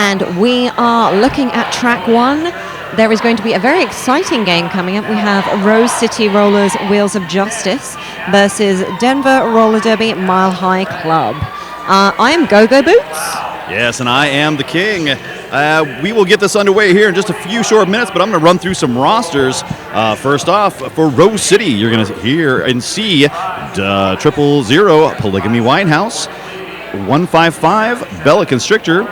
And we are looking at track 1. There is going to be a very exciting game coming up. We have Rose City Rollers Wheels of Justice versus Denver Roller Derby Mile High Club. I am Go-Go Boots. Yes, and I am the King. We will get this underway here in just a few short minutes, but I'm going to run through some rosters. First off, for Rose City, you're going to hear and see 000 Polygamy Winehouse, 155 Bella Constrictor,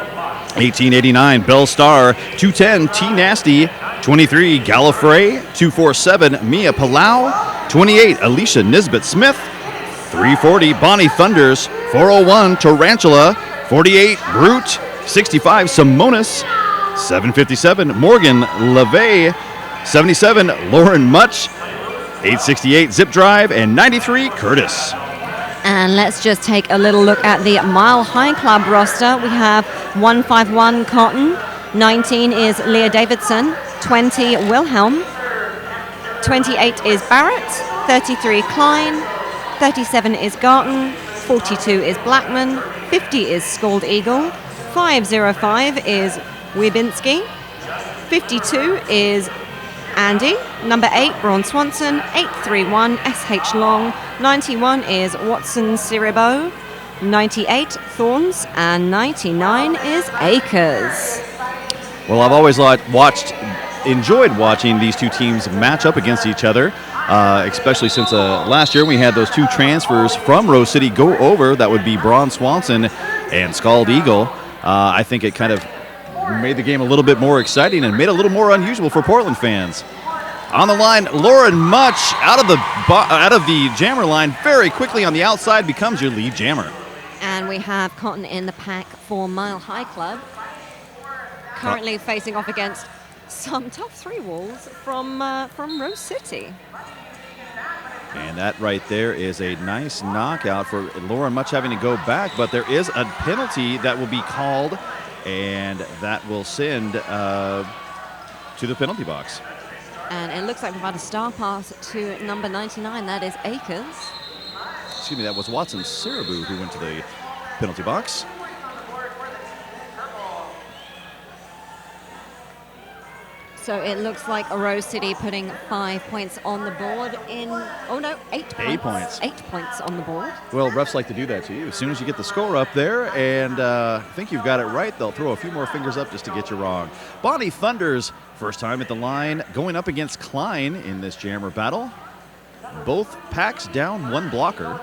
1889 Bell Star, 210 T Nasty, 23 Gallifrey, 247 Mia Palau, 28 Alicia Nisbet Smith, 340 Bonnie Thunders, 401 Tarantula, 48 Brute, 65 Simonis, 757 Morgan LeVay, 77 Lauren Much, 868 Zip Drive, and 93 Curtis. And let's just take a little look at the Mile High Club roster. We have 151 Cotton, 19 is Leah Davidson, 20 Wilhelm, 28 is Barrett, 33 Klein, 37 is Garton, 42 is Blackman, 50 is Scald Eagle, 505 is Wibinski, 52 is Andy, number 8 Braun Swanson, 831 SH Long, 91 is Watson Siribo, 98 Thorns, and 99 is Akers. Well, I've always enjoyed watching these two teams match up against each other, especially since last year we had those two transfers from Rose City go over. That would be Braun Swanson and Scald Eagle. I think it kind of made the game a little bit more exciting and made it a little more unusual for Portland fans. On the line, Lauren Much out of the jammer line very quickly on the outside becomes your lead jammer. And we have Cotton in the pack for Mile High Club, currently facing off against some tough three walls from Rose City. And that right there is a nice knockout for Lauren Much having to go back, but there is a penalty that will be called, and that will send to the penalty box. And it looks like we've had a star pass to number 99, that is Akers. Excuse me, that was Watson Siribu who went to the penalty box. So it looks like Rose City putting 5 points on the board 8 points. 8 points. 8 points on the board. Well, refs like to do that to you. As soon as you get the score up there and think you've got it right, they'll throw a few more fingers up just to get you wrong. Bonnie Thunders, first time at the line, going up against Klein in this jammer battle. Both packs down one blocker.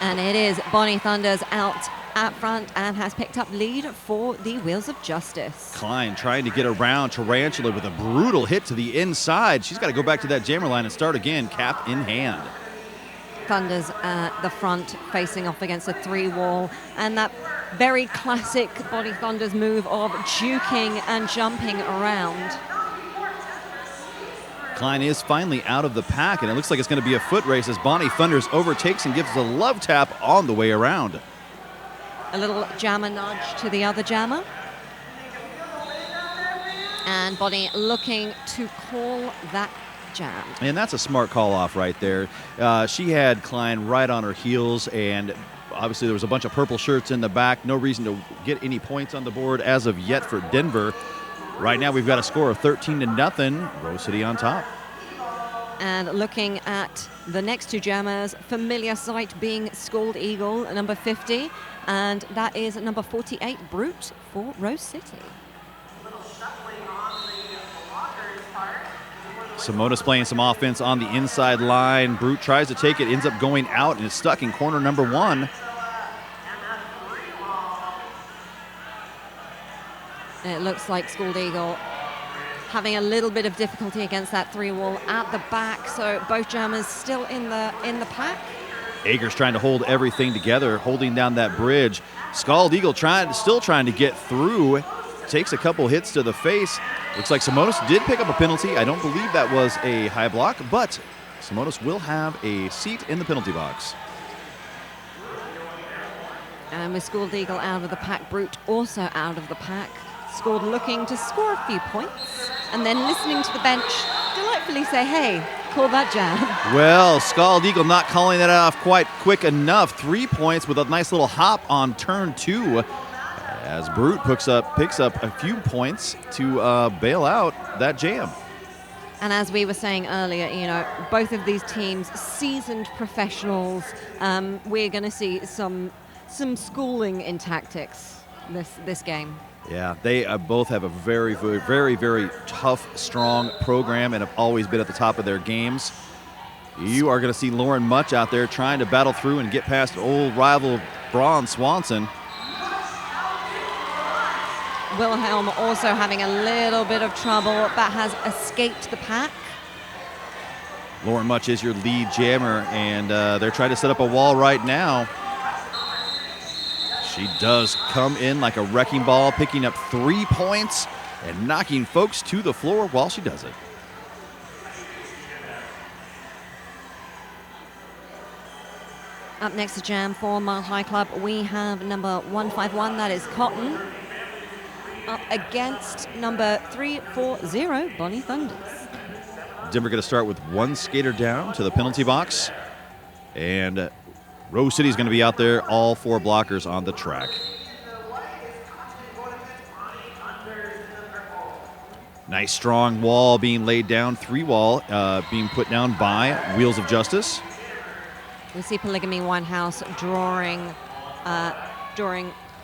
And it is Bonnie Thunders out at front and has picked up lead for the Wheels of Justice. Klein trying to get around Tarantula with a brutal hit to the inside. She's got to go back to that jammer line and start again, cap in hand. Thunders at the front facing off against a three wall, and that very classic Bonnie Thunders move of juking and jumping around. Klein is finally out of the pack, and it looks like it's going to be a foot race as Bonnie Thunders overtakes and gives us a love tap on the way around. A little jammer nudge to the other jammer. And Bonnie looking to call that jam. And that's a smart call off right there. She had Klein right on her heels, and obviously there was a bunch of purple shirts in the back. No reason to get any points on the board as of yet for Denver. Right now we've got a score of 13-0, Rose City on top. And looking at the next two jammers, familiar sight being Scald Eagle, number 50, and that is number 48, Brute for Rose City. Simonis playing some offense on the inside line. Brute tries to take it, ends up going out, and is stuck in corner number 1. And it looks like Scald Eagle having a little bit of difficulty against that three wall at the back, so both jammers still in the pack. Akers trying to hold everything together, holding down that bridge. Scald Eagle still trying to get through. Takes a couple hits to the face. Looks like Simonis did pick up a penalty. I don't believe that was a high block, but Simonis will have a seat in the penalty box. And with Scald Eagle out of the pack, Brute also out of the pack. Scald looking to score a few points, and then listening to the bench delightfully say, hey, call that jam. Well, Scald Eagle not calling that off quite quick enough. 3 points with a nice little hop on turn 2 as Brute picks up a few points to bail out that jam. And as we were saying earlier, you know, both of these teams, seasoned professionals. We're going to see some schooling in tactics this game. Yeah, they both have a very, very, very, very tough, strong program and have always been at the top of their games. You are going to see Lauren Much out there trying to battle through and get past old rival Braun Swanson. Wilhelm also having a little bit of trouble, but has escaped the pack. Lauren Much is your lead jammer, and they're trying to set up a wall right now. She does come in like a wrecking ball, picking up 3 points and knocking folks to the floor while she does it. Up next to jam for Mile High Club, we have number 151, that is Cotton, up against number 340, Bonnie Thunders. Denver going to start with one skater down to the penalty box, and Rose City is going to be out there, all 4 blockers on the track. Nice strong wall being laid down, 3 wall being put down by Wheels of Justice. We see Polygamy Winehouse drawing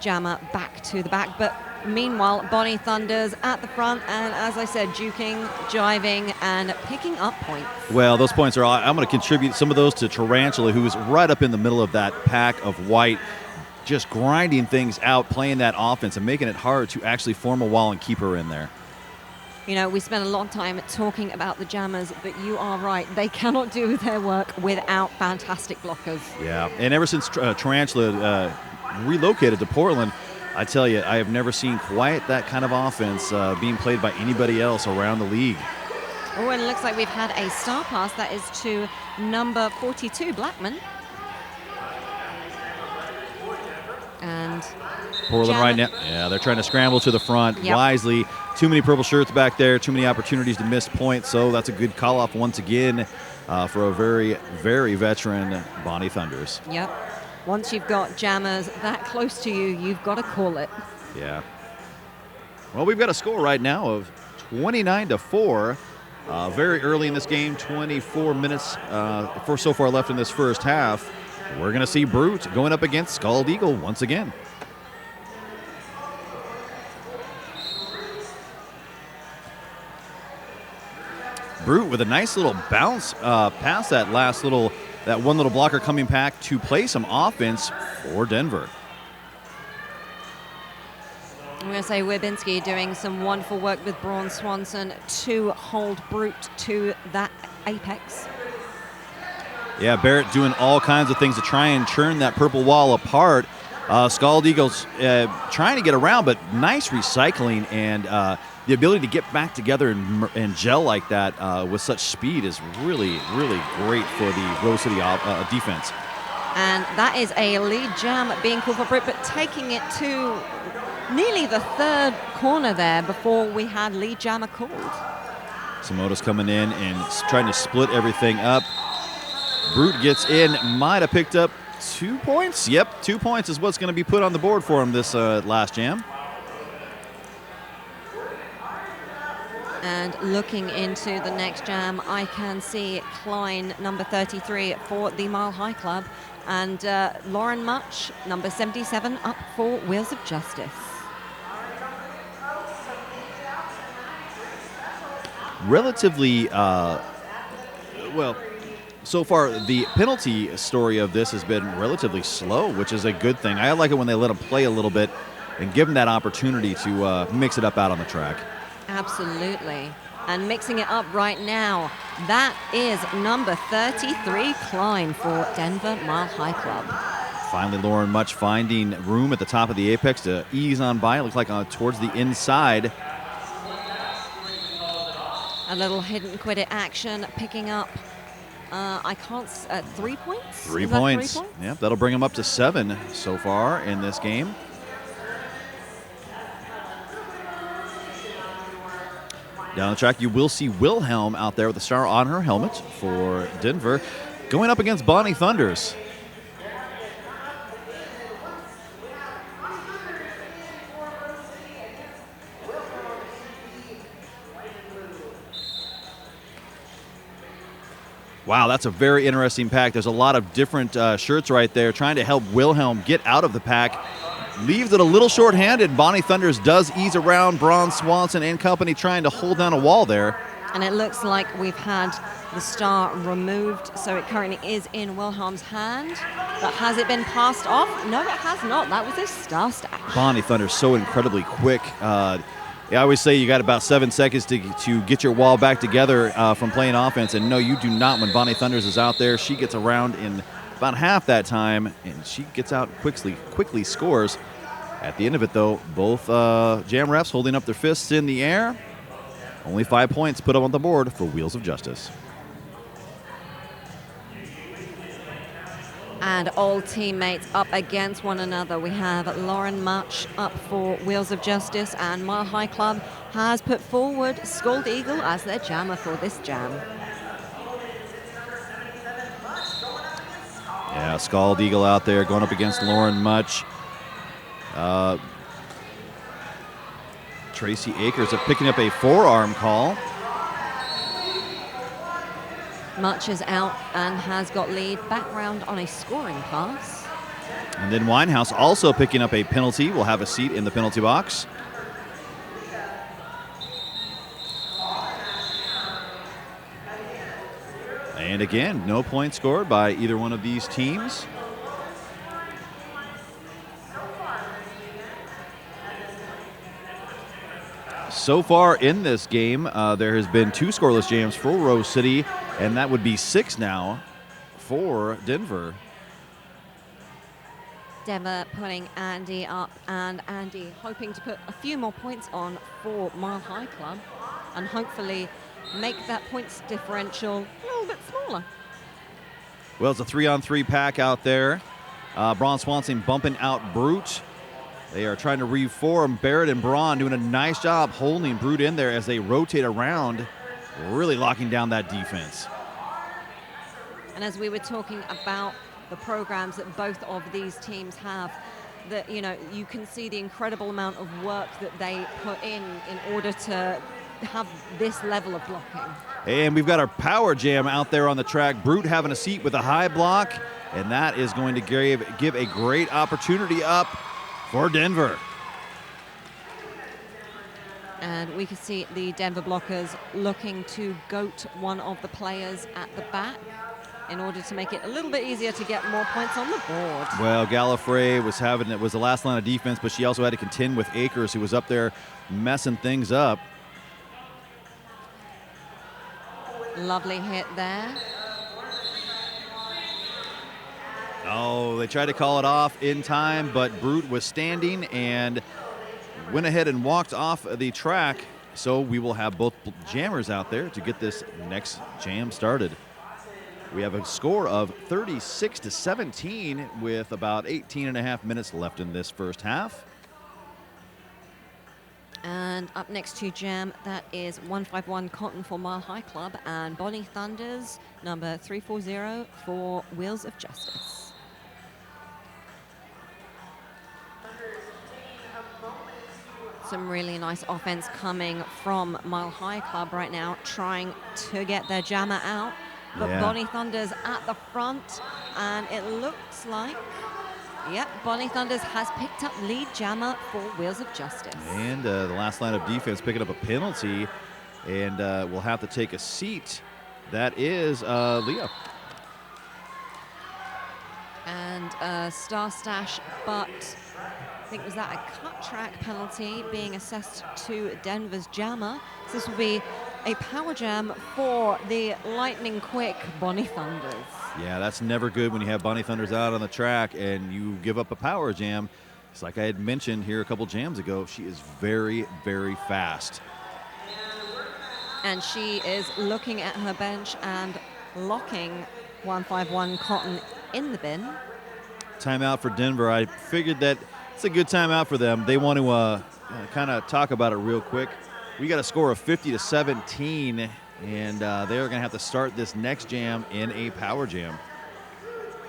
Jammer back to the back, but meanwhile, Bonnie Thunders at the front, and as I said, juking, jiving, and picking up points. Well, those points are, I'm going to contribute some of those to Tarantula, who's right up in the middle of that pack of white, just grinding things out, playing that offense, and making it hard to actually form a wall and keep her in there. You know, we spent a long time talking about the jammers, but you are right. They cannot do their work without fantastic blockers. Yeah, and ever since Tarantula relocated to Portland, I tell you, I have never seen quite that kind of offense being played by anybody else around the league. Oh, and it looks like we've had a star pass. That is to number 42, Blackman. And Portland right now, yeah, they're trying to scramble to the front wisely. Too many purple shirts back there, too many opportunities to miss points, so that's a good call-off once again for a very, very veteran Bonnie Thunders. Yep. Once you've got jammers that close to you, you've got to call it. Yeah. Well, we've got a score right now of 29-4. Very early in this game, 24 minutes so far left in this first half. We're going to see Brute going up against Scald Eagle once again. Brute with a nice little bounce past that one little blocker coming back to play some offense for Denver. I'm going to say Wybinski doing some wonderful work with Braun Swanson to hold Brute to that apex. Yeah, Barrett doing all kinds of things to try and churn that purple wall apart. Scald Eagles trying to get around, but nice recycling, and the ability to get back together and gel like that with such speed is really, really great for the Rose City defense. And that is a lead jam being called for Brute, but taking it to nearly the third corner there before we had lead jammer called. Samota's coming in and trying to split everything up. Brute gets in, might have picked up 2 points. Yep, 2 points is what's going to be put on the board for him this last jam. And looking into the next jam, I can see Klein, number 33, for the Mile High Club, and Lauren Much, number 77, up for Wheels of Justice. Relatively, so far, the penalty story of this has been relatively slow, which is a good thing. I like it when they let them play a little bit and give them that opportunity to mix it up out on the track. Absolutely. And mixing it up right now, that is number 33, Klein, for Denver Mile High Club. Finally, Lauren Much finding room at the top of the apex to ease on by. It looks like towards the inside. A little hidden quit it action, picking up 3 points? 3 points. Yep, that'll bring them up to 7 so far in this game. Down the track, you will see Wilhelm out there with a star on her helmet for Denver, going up against Bonnie Thunders. Wow, that's a very interesting pack. There's a lot of different shirts right there trying to help Wilhelm get out of the pack. Leaves it a little short-handed. Bonnie Thunders does ease around Braun Swanson and company trying to hold down a wall there. And it looks like we've had the star removed, so it currently is in Wilhelm's hand. But has it been passed off? No, it has not. That was his star stash. Bonnie Thunders so incredibly quick. I always say you got about 7 seconds to get your wall back together from playing offense, and no, you do not when Bonnie Thunders is out there. She gets around in about half that time, and she gets out quickly scores. At the end of it, though, both jam refs holding up their fists in the air. Only 5 points put up on the board for Wheels of Justice. And all teammates up against one another. We have Lauren Much up for Wheels of Justice, and Mile High Club has put forward Scald Eagle as their jammer for this jam. Yeah, Scald Eagle out there going up against Lauren Much. Tracy Akers are picking up a forearm call. Much is out and has got lead back round on a scoring pass. And then Winehouse also picking up a penalty. Will have a seat in the penalty box. And again, no points scored by either one of these teams. So far in this game, there has been 2 scoreless jams for Rose City, and that would be 6 now for Denver. Denver putting Andy up, and Andy hoping to put a few more points on for Mile High Club and hopefully make that points differential a little bit smaller. Well, it's a 3-on-3 pack out there. Braun Swanson bumping out Brute. They are trying to reform. Barrett and Braun doing a nice job holding Brute in there as they rotate around, really locking down that defense. And as we were talking about the programs that both of these teams have, that you can see the incredible amount of work that they put in order to have this level of blocking. And we've got our power jam out there on the track. Brute having a seat with a high block, and that is going to give a great opportunity up for Denver. And we can see the Denver blockers looking to goat one of the players at the back in order to make it a little bit easier to get more points on the board. Well, Gallifrey was the last line of defense, but she also had to contend with Akers, who was up there messing things up. Lovely hit there. Oh, they tried to call it off in time, but Brute was standing and went ahead and walked off the track. So we will have both jammers out there to get this next jam started. We have a score of 36-17 with about 18.5 minutes left in this first half. And up next to jam, that is 151 Cotton for Mile High Club and Bonnie Thunders, number 340 for Wheels of Justice. Some really nice offense coming from Mile High Club right now, trying to get their jammer out. But Yeah. Bonnie Thunders at the front, and it looks like, yep, Bonnie Thunders has picked up lead jammer for Wheels of Justice. And the last line of defense picking up a penalty, and we'll have to take a seat. That is Leah. And Star Stash, but I think was that a cut track penalty being assessed to Denver's jammer. So this will be a power jam for the lightning quick Bonnie Thunders. Yeah, that's never good when you have Bonnie Thunders out on the track and you give up a power jam. It's like I had mentioned here a couple jams ago, she is very, very fast. And she is looking at her bench and locking 151 Cotton in the bin. Timeout for Denver. I figured that it's a good timeout for them. They want to kind of talk about it real quick. We got a score of 50-17, and they're going to have to start this next jam in a power jam.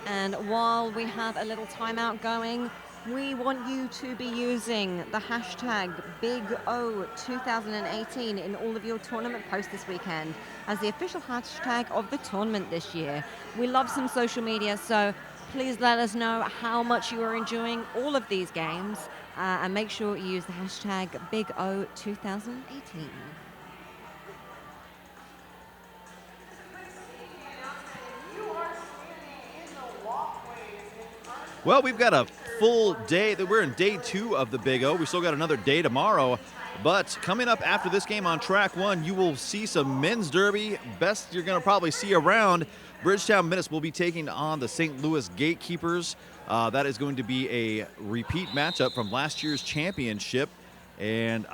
And while we have a little timeout going, we want you to be using the hashtag BigO2018 in all of your tournament posts this weekend as the official hashtag of the tournament this year. We love some social media, so please let us know how much you are enjoying all of these games, and make sure you use the hashtag BigO2018. Well, we've got a full day. We're in day 2 of the Big O. We still got another day tomorrow. But coming up after this game on track 1, you will see some men's derby. Best you're going to probably see around. Bridgetown Minutes will be taking on the St. Louis Gatekeepers. That is going to be a repeat matchup from last year's championship. And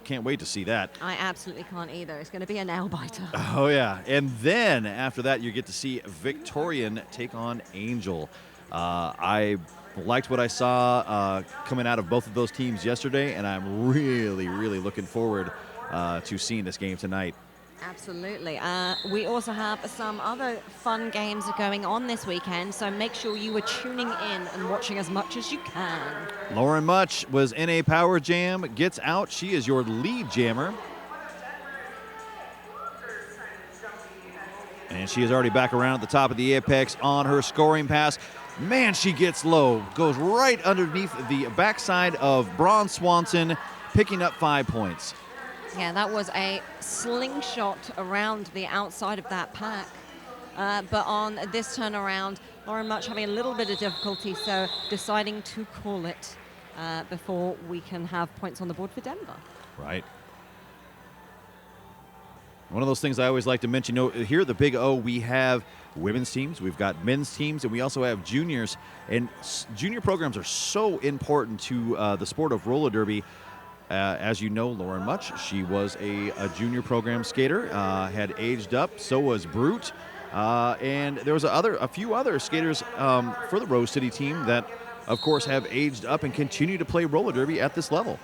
can't wait to see that. I absolutely can't either. It's going to be a nail biter. Oh, yeah. And then after that, you get to see Victorian take on Angel. I liked what I saw coming out of both of those teams yesterday, and I'm really, really looking forward to seeing this game tonight. Absolutely. We also have some other fun games going on this weekend, so make sure you are tuning in and watching as much as you can. Lauren Much was in a power jam, gets out. She is your lead jammer. And she is already back around at the top of the apex on her scoring pass. Man, she gets low. Goes right underneath the backside of Braun Swanson, picking up 5 points. Yeah, that was a slingshot around the outside of that pack. But on this turnaround, Lauren Much having a little bit of difficulty, so deciding to call it before we can have points on the board for Denver. Right. One of those things I always like to mention, here at the Big O, we have women's teams, we've got men's teams, and we also have juniors. And junior programs are so important to the sport of roller derby. As you know, Lauren Much, she was a junior program skater, had aged up. So was Brute. And there was a few other skaters for the Rose City team that, of course, have aged up and continue to play roller derby at this level.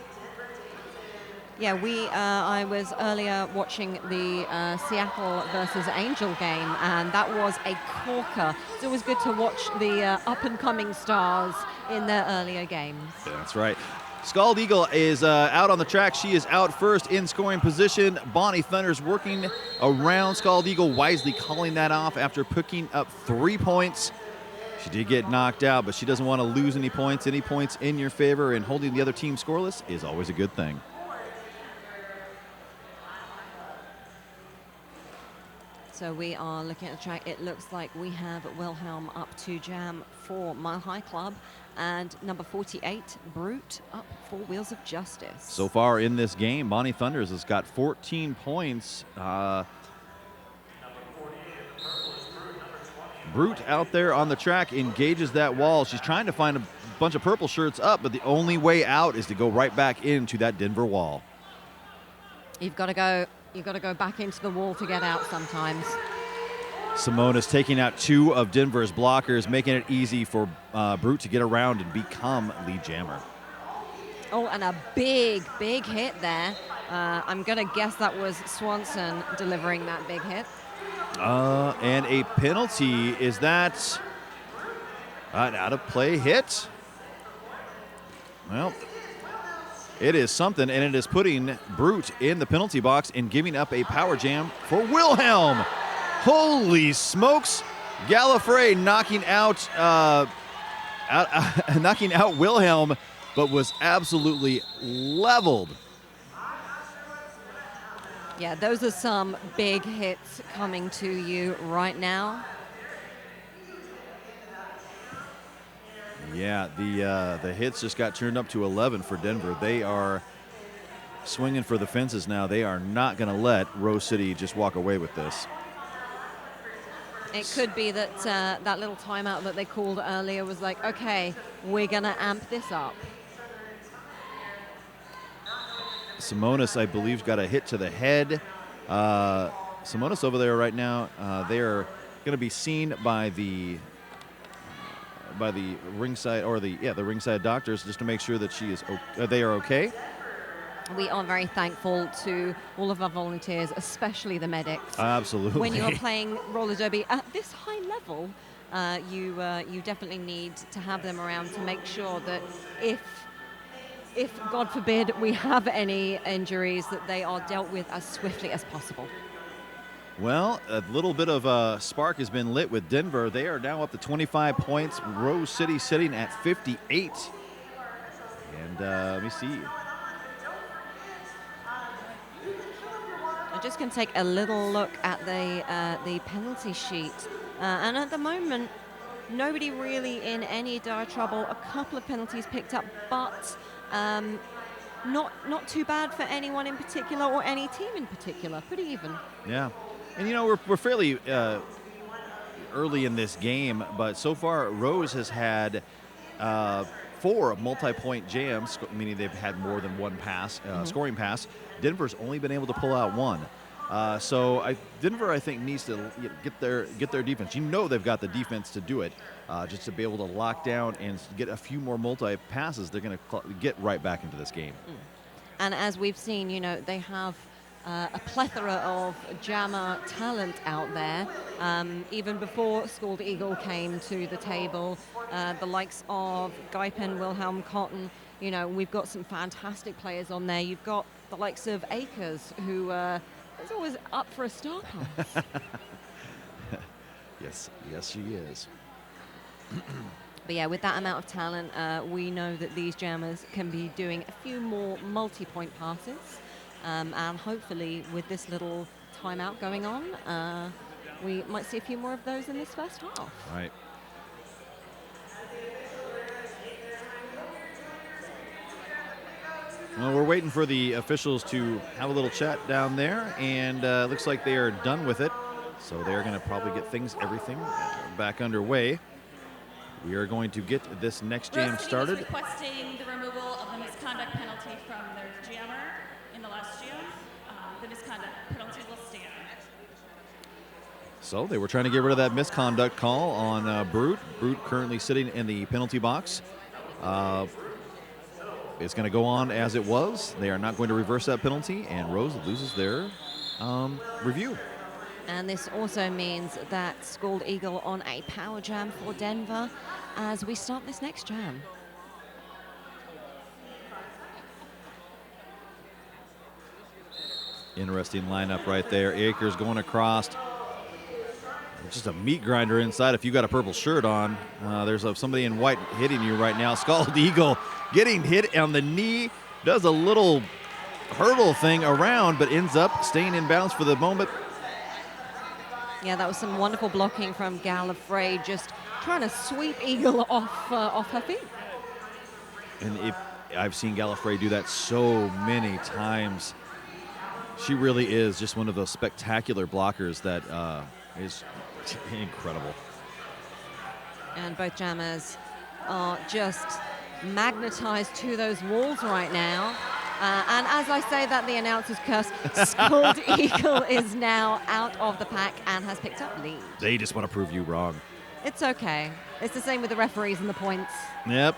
Yeah, I was earlier watching the Seattle versus Angel game, and that was a corker. It's always good to watch the up-and-coming stars in their earlier games. That's right. Scald Eagle is out on the track. She is out first in scoring position. Bonnie Thunder's working around Scald Eagle, wisely calling that off after picking up 3 points. She did get knocked out, but she doesn't want to lose any points. Any points in your favor, and holding the other team scoreless is always a good thing. So we are looking at the track. It looks like we have Wilhelm up to jam for Mile High Club, and number 48, Brute, up for Wheels of Justice. So far in this game, Bonnie Thunders has got 14 points. Brute out there on the track engages that wall. She's trying to find a bunch of purple shirts up, but the only way out is to go right back into that Denver wall. You've got to go back into the wall to get out sometimes. Simone is taking out 2 of Denver's blockers, making it easy for Brute to get around and become lead jammer. Oh, and a big hit there. I'm going to guess that was Swanson delivering that big hit. And a penalty. Is that an out-of-play hit? Well, it is something, and it is putting Brute in the penalty box and giving up a power jam for Wilhelm. Holy smokes! Gallifrey knocking out Wilhelm, but was absolutely leveled. Yeah, those are some big hits coming to you right now. Yeah, the hits just got turned up to 11 for Denver. They are swinging for the fences now. They are not going to let Rose City just walk away with this. It could be that that little timeout that they called earlier was like, okay, we're going to amp this up. Simonis, I believe, got a hit to the head. Simonis over there right now, they are going to be seen by the ringside, or the ringside doctors, just to make sure that they are okay. We are very thankful to all of our volunteers, especially the medics. Absolutely. When you're playing roller derby at this high level, you definitely need to have them around to make sure that if God forbid we have any injuries, that they are dealt with as swiftly as possible. Well, a little bit of a spark has been lit with Denver. They are now up to 25 points. Rose City sitting at 58. And let me see. I'm just going to take a little look at the penalty sheet. And at the moment, nobody really in any dire trouble. A couple of penalties picked up, but not too bad for anyone in particular or any team in particular. Pretty even. Yeah. And, we're fairly early in this game, but so far Rose has had 4 multi-point jams, meaning they've had more than one pass, scoring pass. Denver's only been able to pull out 1. So Denver, I think, needs to get their defense. They've got the defense to do it, just to be able to lock down and get a few more multi-passes. They're going to get right back into this game. And as we've seen, they have a plethora of jammer talent out there. Even before Scald Eagle came to the table, the likes of Guypen, Wilhelm, Cotton, we've got some fantastic players on there. You've got the likes of Akers, who is always up for a star pass. Yes, she is. But yeah, with that amount of talent, we know that these jammers can be doing a few more multi-point passes. And hopefully with this little timeout going on, we might see a few more of those in this first half. Right. Well, we're waiting for the officials to have a little chat down there, and looks like they are done with it. So they're going to probably get everything back underway. We are going to get this next jam started. Requesting the removal of the misconduct penalty from their jammer in the last jam. The misconduct penalty will stand. So they were trying to get rid of that misconduct call on Brute. Brute currently sitting in the penalty box. It's going to go on as it was. They are not going to reverse that penalty, and Rose loses their review. And this also means that Scald Eagle on a power jam for Denver as we start this next jam. Interesting lineup right there. Akers going across. Just a meat grinder inside if you got a purple shirt on. There's somebody in white hitting you right now. Scald Eagle getting hit on the knee. Does a little hurdle thing around, but ends up staying in bounds for the moment. Yeah, that was some wonderful blocking from Gallifrey, just trying to sweep Eagle off her feet. And I've seen Gallifrey do that so many times. She really is just one of those spectacular blockers that is incredible. And both jammers are just magnetized to those walls right now. And as I say that, the announcer's curse, Scald Eagle is now out of the pack and has picked up lead. They just want to prove you wrong. It's okay. It's the same with the referees and the points. Yep.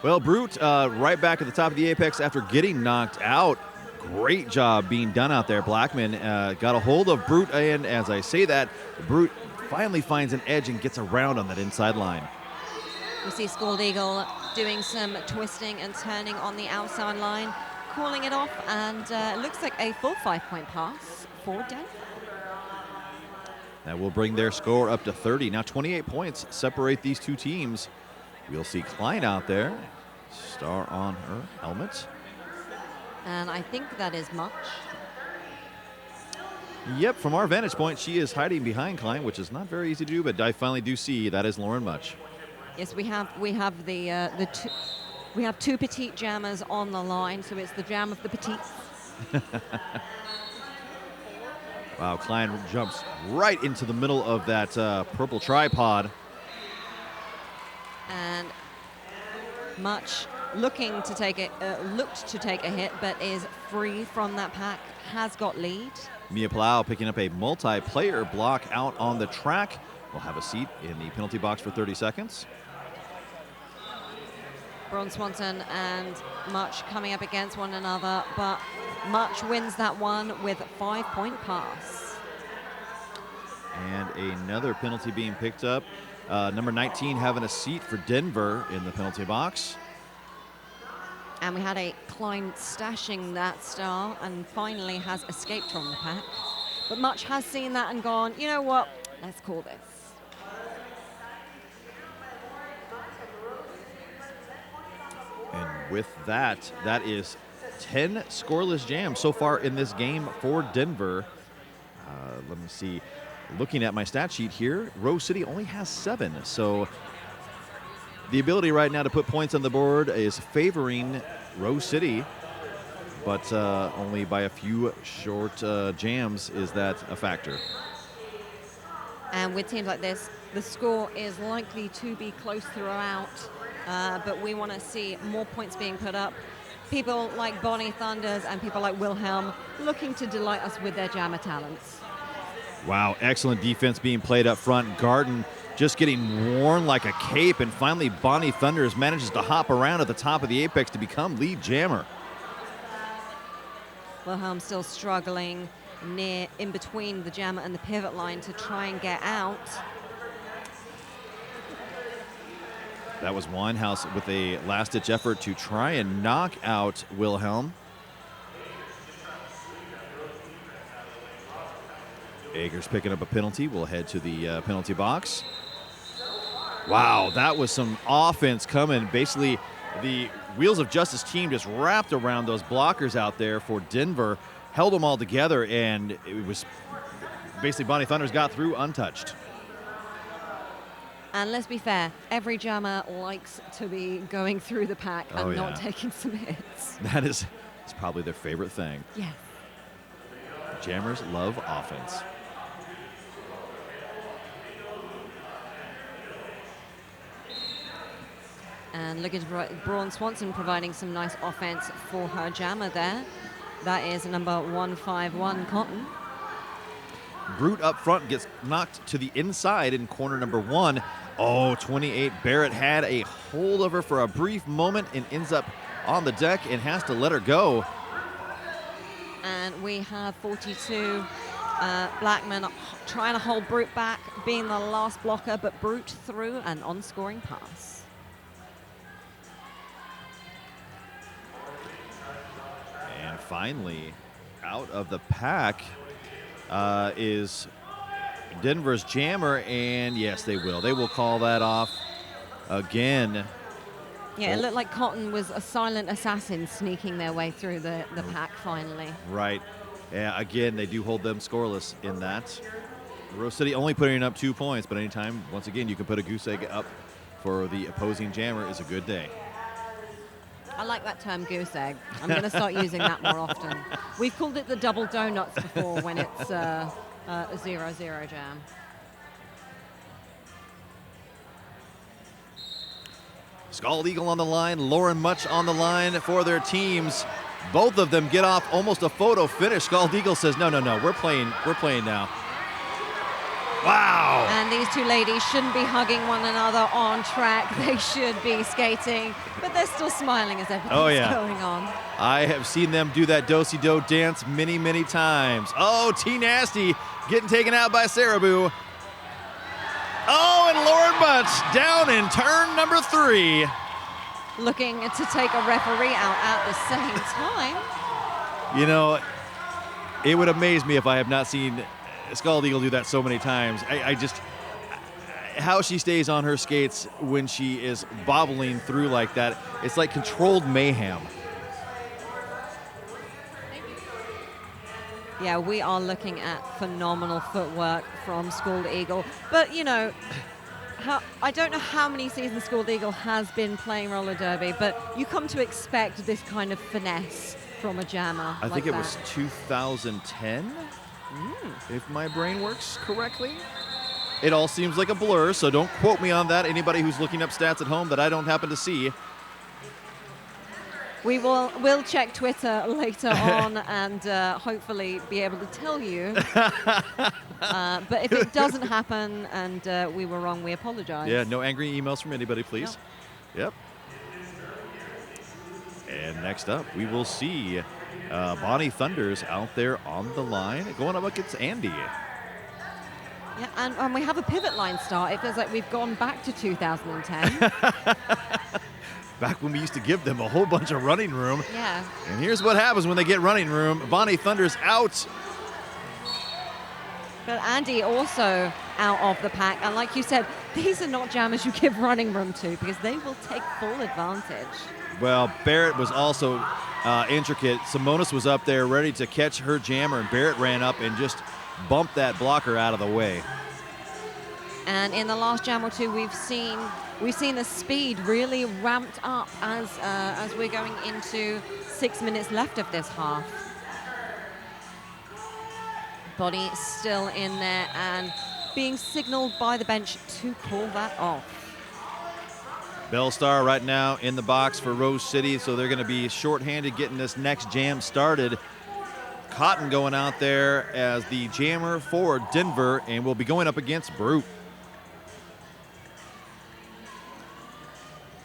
Well, Brute right back at the top of the apex after getting knocked out. Great job being done out there. Blackman got a hold of Brute, and as I say that, Brute finally finds an edge and gets around on that inside line. We see Scald Eagle doing some twisting and turning on the outside line, calling it off, and it looks like a full 5-point pass for Denver. That will bring their score up to 30. Now 28 points separate these two teams. We'll see Klein out there, star on her helmet. And I think that is much. Yep, from our vantage point, she is hiding behind Klein, which is not very easy to do, but I finally do see that is Lauren Much. Yes, we have two petite jammers on the line, so it's the jam of the petites. Wow, Klein jumps right into the middle of that purple tripod. And Much looking to take it, looked to take a hit, but is free from that pack, has got lead. Mia Palau picking up a multi-player block out on the track. Will have a seat in the penalty box for 30 seconds. Braun Swanson and Much coming up against one another, but Much wins that one with a 5-point pass. And another penalty being picked up. Number 19 having a seat for Denver in the penalty box. And we had a Klein stashing that star and finally has escaped from the pack. But Much has seen that and gone, you know what, let's call this. And with that, that is 10 scoreless jams so far in this game for Denver. Let me see. Looking at my stat sheet here, Rose City only has 7. So the ability right now to put points on the board is favoring Rose City, but only by a few short jams is that a factor. And with teams like this, the score is likely to be close throughout, but we want to see more points being put up. People like Bonnie Thunders and people like Wilhelm looking to delight us with their jammer talents. Wow, excellent defense being played up front. Garden just getting worn like a cape, and finally Bonnie Thunders manages to hop around at the top of the apex to become lead jammer. Wilhelm still struggling in between the jammer and the pivot line to try and get out. That was Winehouse with a last-ditch effort to try and knock out Wilhelm. Akers picking up a penalty. We'll head to the penalty box. Wow, that was some offense coming. Basically, the Wheels of Justice team just wrapped around those blockers out there for Denver, held them all together, and it was basically Bonnie Thunders got through untouched. And let's be fair, every jammer likes to be going through the pack and not taking some hits. That is probably their favorite thing. Yeah. Jammers love offense. And look at Braun Swanson providing some nice offense for her jammer there. That is number 151, Cotton. Brute up front gets knocked to the inside in corner number 1. Oh, 28 Barrett had a hold of her for a brief moment and ends up on the deck and has to let her go. And we have 42 Blackman trying to hold Brute back, being the last blocker, but Brute through an on-scoring pass. And finally, out of the pack is Denver's jammer, and yes, they will. They will call that off again. Yeah, it looked like Cotton was a silent assassin sneaking their way through the pack finally. Right. Yeah, again, they do hold them scoreless in that. Rose City only putting up 2 points, but anytime, once again, you can put a goose egg up for the opposing jammer is a good day. I like that term, goose egg. I'm going to start using that more often. We've called it the double donuts before when it's a 0-0 jam. Scald Eagle on the line, Lauren Much on the line for their teams. Both of them get off almost a photo finish. Scald Eagle says, no, we're playing now. Wow. And these two ladies shouldn't be hugging one another on track. They should be skating, but they're still smiling as everything's going on. I have seen them do that do-si-do dance many, many times. Oh, T-Nasty getting taken out by Saraboo. Oh, and Lauren Much down in turn number 3. Looking to take a referee out at the same time. You know, it would amaze me if I have not seen Scald Eagle do that so many times. I just, how she stays on her skates when she is bobbling through like that, it's like controlled mayhem. Yeah, we are looking at phenomenal footwork from Scald Eagle. But, you know, I don't know how many seasons Scald Eagle has been playing roller derby, but you come to expect this kind of finesse from a jammer. I think it was 2010, if my brain works correctly. It all seems like a blur, so don't quote me on that. Anybody who's looking up stats at home that I don't happen to see. We'll check Twitter later on and hopefully be able to tell you. But if it doesn't happen and we were wrong, we apologize. Yeah, no angry emails from anybody, please. No. Yep. And next up, we will see Bonnie Thunders out there on the line going up against Andy. Yeah, and we have a pivot line start. It feels like we've gone back to 2010. Back when we used to give them a whole bunch of running room. Yeah. And here's what happens when they get running room. Bonnie Thunders out. But Andy also out of the pack. And like you said, these are not jammers you give running room to because they will take full advantage. Well, Barrett was also intricate. Simonis was up there ready to catch her jammer, and Barrett ran up and just bumped that blocker out of the way. And in the last jam or two, we've seen the speed really ramped up as we're going into 6 minutes left of this half. Body still in there and being signaled by the bench to call that off. Bellstar right now in the box for Rose City, so they're going to be shorthanded getting this next jam started. Cotton going out there as the jammer for Denver, and will be going up against Brute.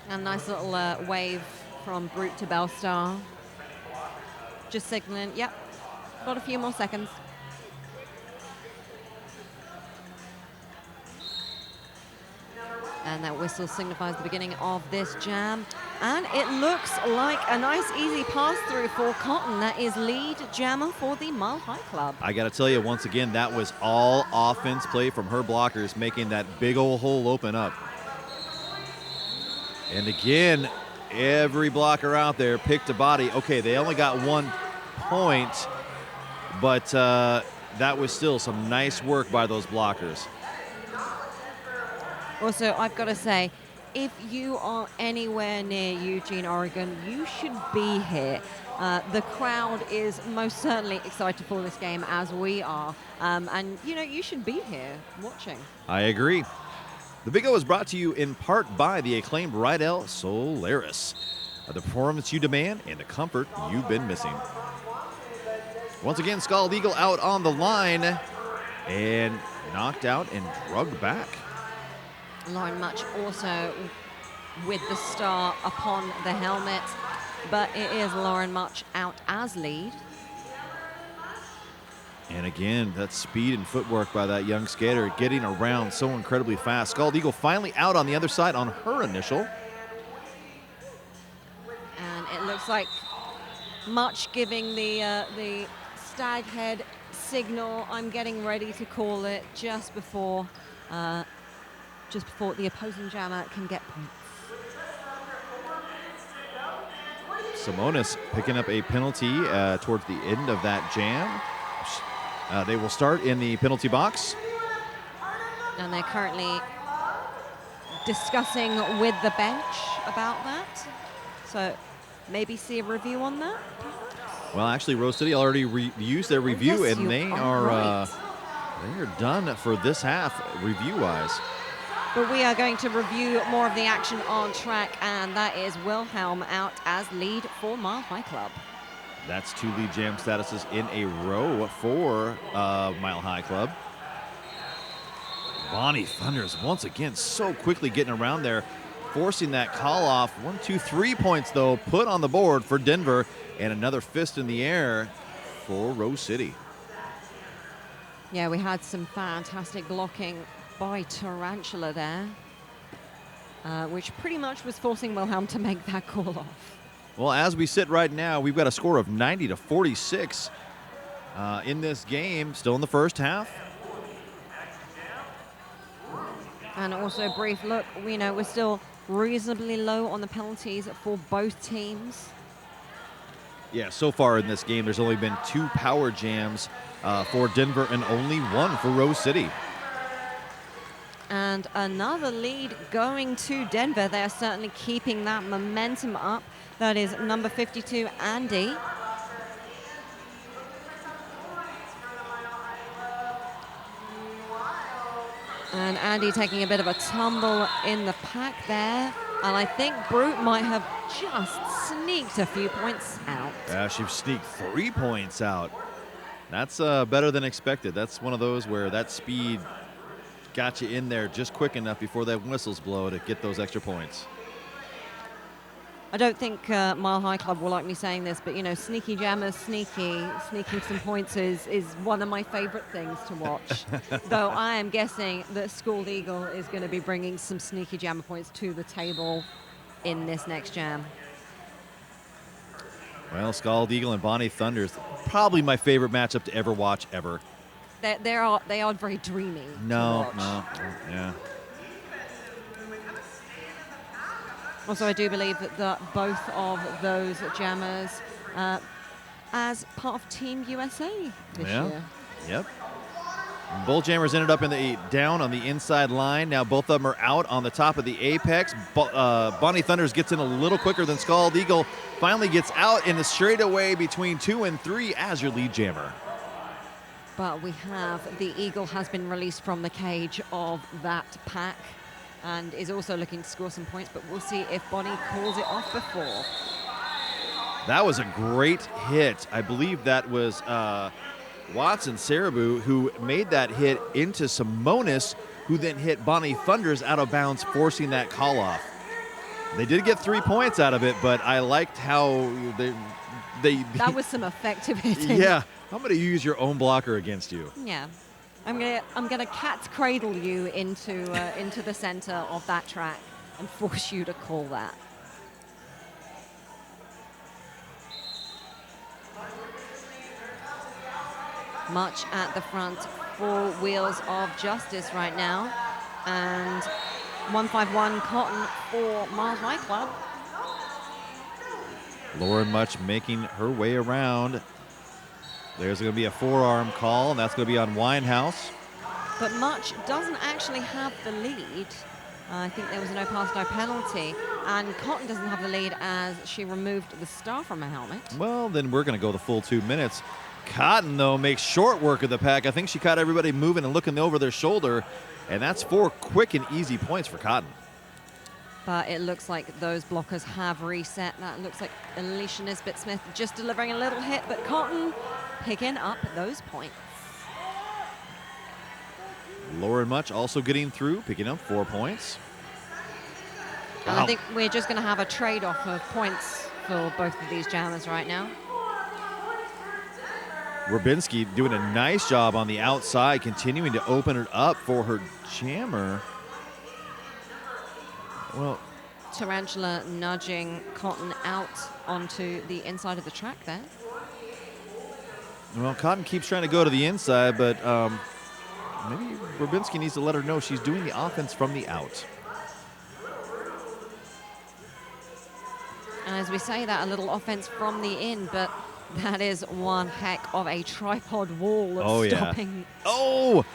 A nice little wave from Brute to Bellstar. Just signaling, yep, got a few more seconds. And that whistle signifies the beginning of this jam. And it looks like a nice, easy pass-through for Cotton. That is lead jammer for the Mile High Club. I got to tell you, once again, that was all offense play from her blockers, making that big old hole open up. And again, every blocker out there picked a body. Okay, they only got 1 point, but that was still some nice work by those blockers. Also, I've got to say, if you are anywhere near Eugene, Oregon, you should be here. The crowd is most certainly excited for this game, as we are. And, you know, you should be here watching. I agree. The Big O is brought to you in part by the acclaimed Rydell Solaris. The performance you demand and the comfort you've been missing. Once again, Scald Eagle out on the line and knocked out and drugged back. Lauren Much also with the star upon the helmet, but it is Lauren Much out as lead. And again, that speed and footwork by that young skater, getting around so incredibly fast. Scald Eagle finally out on the other side on her initial. And it looks like Much giving the stag head signal. I'm getting ready to call it just before the opposing jammer can get points. Simonis picking up a penalty towards the end of that jam. They will start in the penalty box. And they're currently discussing with the bench about that. So maybe see a review on that. Well, actually, Rose City already used their review, yes, and they are done for this half review-wise. But we are going to review more of the action on track, and that is Wilhelm out as lead for Mile High Club. That's 2 lead jam statuses in a row for Mile High Club. Bonnie Thunders once again so quickly getting around there, forcing that call off. 1, 2, 3 points, though, put on the board for Denver, and another fist in the air for Rose City. Yeah, we had some fantastic blocking by Tarantula there, which pretty much was forcing Wilhelm to make that call off. Well, as we sit right now, we've got a score of 90-46 in this game, still in the first half. And also a brief look, we're still reasonably low on the penalties for both teams. Yeah, so far in this game, there's only been 2 power jams for Denver and only 1 for Rose City. And another lead going to Denver. They are certainly keeping that momentum up. That is number 52, Andy. And Andy taking a bit of a tumble in the pack there. And I think Brute might have just sneaked a few points out. Yeah, she sneaked 3 points out. That's better than expected. That's one of those where that speed got you in there just quick enough before that whistles blow to get those extra points. I don't think Mile High Club will like me saying this, but, you know, sneaky jammers, sneaking some points is one of my favorite things to watch. Though I am guessing that Scald Eagle is going to be bringing some sneaky jammer points to the table in this next jam. Well, Scald Eagle and Bonnie Thunder's probably my favorite matchup to ever watch ever. They are very dreamy. No, to watch. yeah. Also, I do believe that both of those jammers, as part of Team USA this year. Yep. Both jammers ended up down on the inside line. Now both of them are out on the top of the apex. Bonnie Thunders gets in a little quicker than Scald Eagle. Finally gets out in the straightaway between 2 and 3 as your lead jammer. But we have the Eagle has been released from the cage of that pack and is also looking to score some points, but we'll see if Bonnie calls it off before. That was a great hit. I believe that was Watson Sarabu who made that hit into Simonis, who then hit Bonnie Thunders out of bounds, forcing that call off. They did get 3 points out of it, but I liked how they that was some effective hitting. Yeah, I'm going to use your own blocker against you. Yeah. I'm gonna cat's cradle you into the center of that track and force you to call that. Much at the front for Wheels of Justice right now, and 151 Cotton for Mile High Club. Lauren Much making her way around. There's going to be a forearm call, and that's going to be on Winehouse. But Much doesn't actually have the lead. I think there was a no pass, no penalty. And Cotton doesn't have the lead as she removed the star from her helmet. Well, then we're going to go the full 2 minutes. Cotton, though, makes short work of the pack. I think she caught everybody moving and looking over their shoulder, and that's 4 quick and easy points for Cotton. But it looks like those blockers have reset. That looks like Alicia Nisbet-Smith just delivering a little hit, but Cotton picking up those points. Lauren Much also getting through, picking up 4 points. And I think we're just going to have a trade-off of points for both of these jammers right now. Rubinski doing a nice job on the outside, continuing to open it up for her jammer. Well, Tarantula nudging Cotton out onto the inside of the track there. Well, Cotton keeps trying to go to the inside, but maybe Rubinski needs to let her know she's doing the offense from the out. And as we say that, a little offense from the in, but that is one heck of a tripod wall of stopping. Yeah. Oh,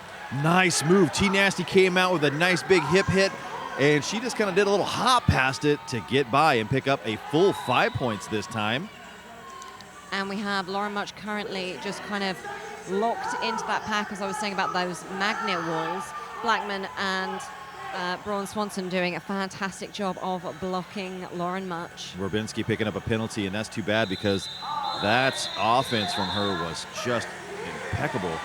nice move. T-Nasty came out with a nice big hip hit, and she just kind of did a little hop past it to get by and pick up a full 5 points this time. And we have Lauren Much currently just kind of locked into that pack, as I was saying about those magnet walls. Blackman and Braun Swanson doing a fantastic job of blocking Lauren Much. Rubinski picking up a penalty, and that's too bad because that offense from her was just impeccable.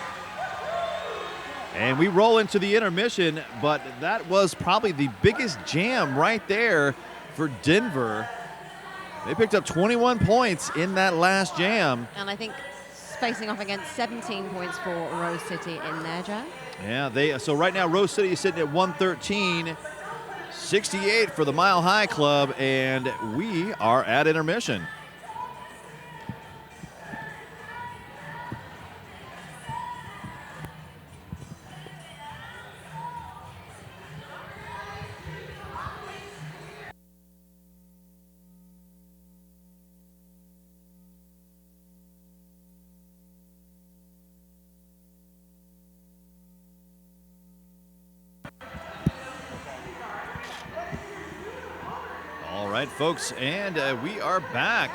And we roll into the intermission, but that was probably the biggest jam right there for Denver. They picked up 21 points in that last jam. And I think facing off against 17 points for Rose City in their jam. Yeah, so right now Rose City is sitting at 113, 68 for the Mile High Club, and we are at intermission. All right, folks, and we are back.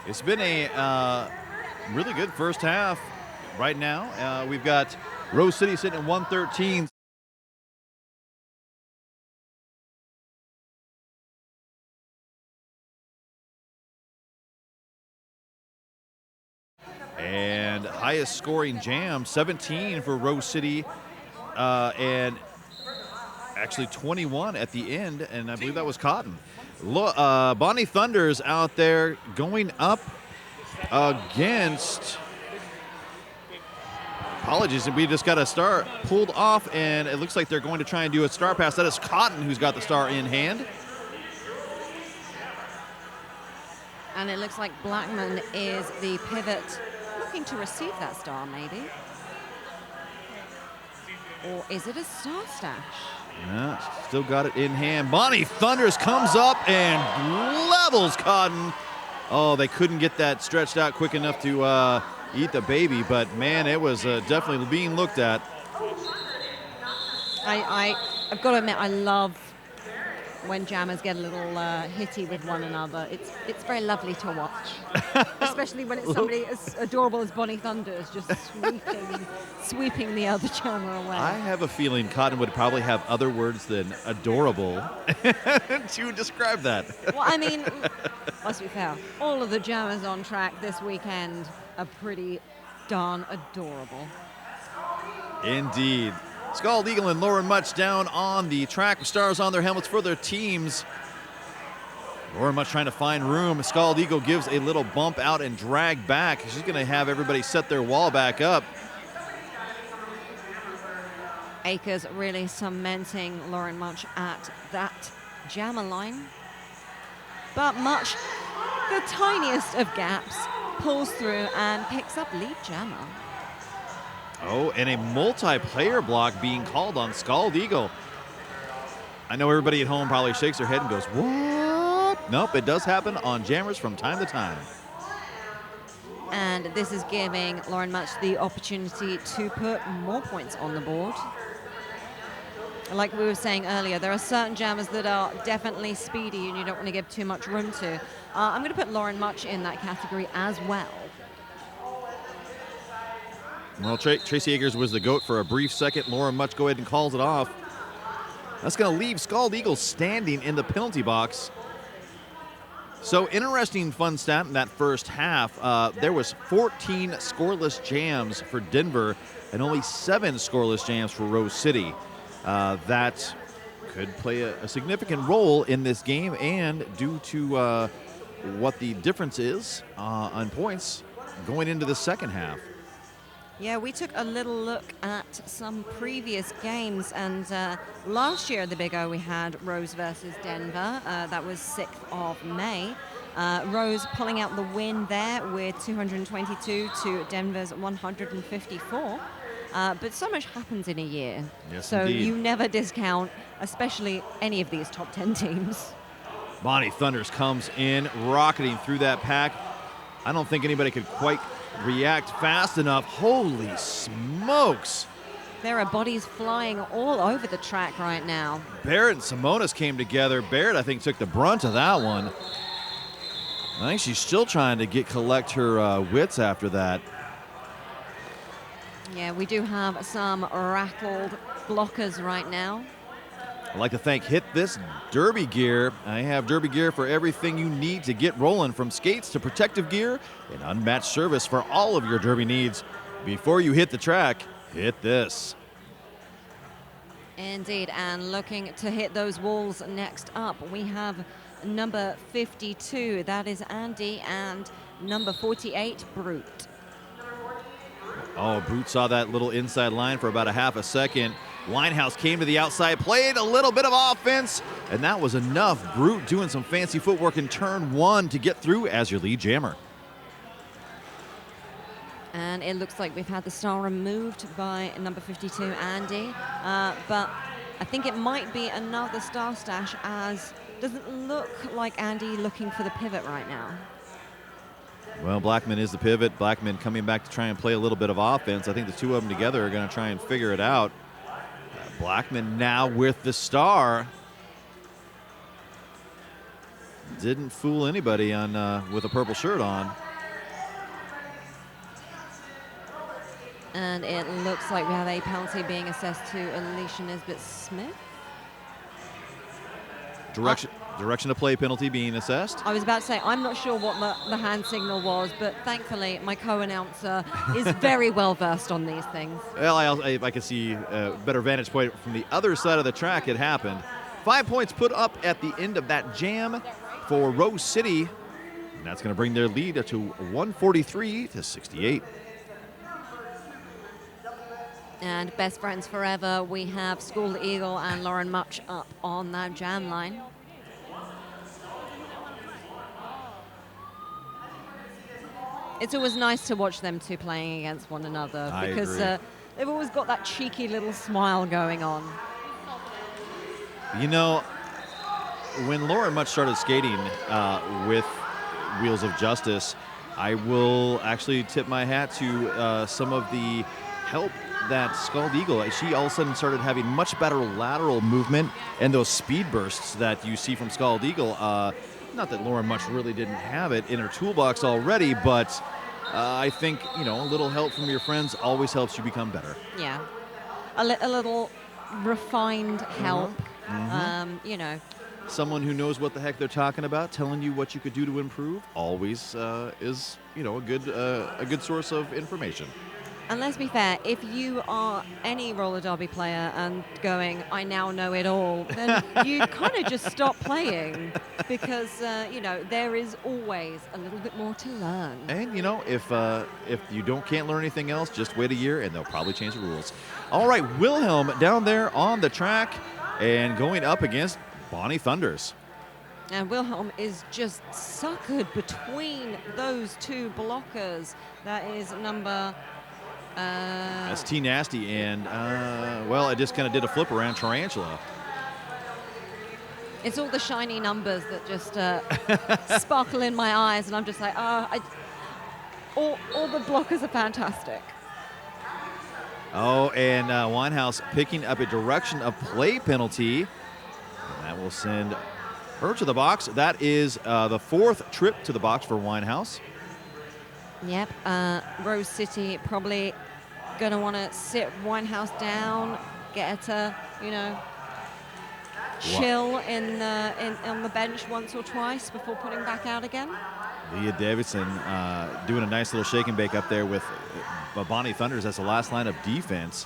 It's been a really good first half right now. We've got Rose City sitting at 113. And highest scoring jam, 17 for Rose City. And Actually 21 at the end, and I believe that was Cotton. Bonnie Thunder's out there going up against... Apologies, we just got a star pulled off, and it looks like they're going to try and do a star pass. That is Cotton who's got the star in hand. And it looks like Blackman is the pivot looking to receive that star, maybe. Or is it a star stash? Yeah, still got it in hand. Bonnie Thunders comes up and levels Cotton. Oh, they couldn't get that stretched out quick enough to eat the baby, but man, it was definitely being looked at. I've got to admit, I love when jammers get a little hitty with one another. It's very lovely to watch, especially when it's somebody as adorable as Bonnie Thunders just sweeping the other jammer away. I have a feeling Cotton would probably have other words than adorable to describe that. Well, I mean, let's be fair. All of the jammers on track this weekend are pretty darn adorable. Indeed. Scald Eagle and Lauren Much down on the track with stars on their helmets for their teams. Lauren Much trying to find room. Scald Eagle gives a little bump out and drag back. She's going to have everybody set their wall back up. Akers really cementing Lauren Much at that jammer line. But Much, the tiniest of gaps, pulls through and picks up lead jammer. Oh, and a multiplayer block being called on Scald Eagle. I know everybody at home probably shakes their head and goes, what? Nope, it does happen on jammers from time to time. And this is giving Lauren Much the opportunity to put more points on the board. Like we were saying earlier, there are certain jammers that are definitely speedy and you don't want to give too much room to. I'm going to put Lauren Much in that category as well. Well, Tracy Akers was the GOAT for a brief second. Lauren Much go ahead and calls it off. That's going to leave Scald Eagle standing in the penalty box. So interesting fun stat in that first half. There was 14 scoreless jams for Denver and only 7 scoreless jams for Rose City. That could play a significant role in this game, and due to what the difference is on points going into the second half. Yeah, we took a little look at some previous games, and last year at the Big O we had Rose versus Denver. That was 6th of May. Rose pulling out the win there with 222 to Denver's 154. But so much happens in a year. Yes, so indeed. You never discount, especially any of these top 10 teams. Bonnie Thunders comes in, rocketing through that pack. I don't think anybody could quite react fast enough. Holy smokes. There are bodies flying all over the track right now. Barrett and Simonis came together. Barrett, I think, took the brunt of that one. I think she's still trying to collect her wits after that. Yeah, we do have some rattled blockers right now. I'd like to thank Hit This Derby Gear. I have derby gear for everything you need to get rolling, from skates to protective gear and unmatched service for all of your derby needs. Before you hit the track, hit this. Indeed, and looking to hit those walls next up, we have number 52, that is Andy, and number 48, Brute. Oh, Brute saw that little inside line for about a half a second. Linehouse came to the outside, played a little bit of offense, and that was enough. Brute doing some fancy footwork in turn 1 to get through as your lead jammer. And it looks like we've had the star removed by number 52, Andy. But I think it might be another star stash, as doesn't look like Andy looking for the pivot right now. Well, Blackman is the pivot. Blackman coming back to try and play a little bit of offense. I think the two of them together are going to try and figure it out. Blackman now with the star. Didn't fool anybody on with a purple shirt on. And it looks like we have a penalty being assessed to Alicia Nisbet-Smith. Direction of play penalty being assessed. I was about to say, I'm not sure what the hand signal was, but thankfully my co-announcer is very well versed on these things. Well, I can see a better vantage point from the other side of the track. It happened. 5 points put up at the end of that jam for Rose City. And that's going to bring their lead to 143 to 68. And best friends forever, we have School Eagle and Lauren Much up on that jam line. It's always nice to watch them two playing against one another I because agree. they've always got that cheeky little smile going on. You know, when Lauren Much started skating with Wheels of Justice, I will actually tip my hat to some of the help that Scald Eagle. She all of a sudden started having much better lateral movement and those speed bursts that you see from Scald Eagle. Not that Lauren Much really didn't have it in her toolbox already, but I think, a little help from your friends always helps you become better. Yeah. A little refined help, Someone who knows what the heck they're talking about, telling you what you could do to improve, always is, a good source of information. And let's be fair, if you are any roller derby player and going, I now know it all, then you kind of just stop playing because, there is always a little bit more to learn. And, if you can't learn anything else, just wait a year and they'll probably change the rules. All right, Wilhelm down there on the track and going up against Bonnie Thunders. And Wilhelm is just suckered between those two blockers. That is number... That's T Nasty, and I just kind of did a flip around Tarantula. It's all the shiny numbers that just sparkle in my eyes, and I'm just like, all the blockers are fantastic. Oh, and Winehouse picking up a direction of play penalty, and that will send her to the box. That is the fourth trip to the box for Winehouse. Yep, Rose City probably going to want to sit Winehouse down, get her to, chill on the bench once or twice before putting back out again. Leah Davidson doing a nice little shake and bake up there with Bonnie Thunders as the last line of defense.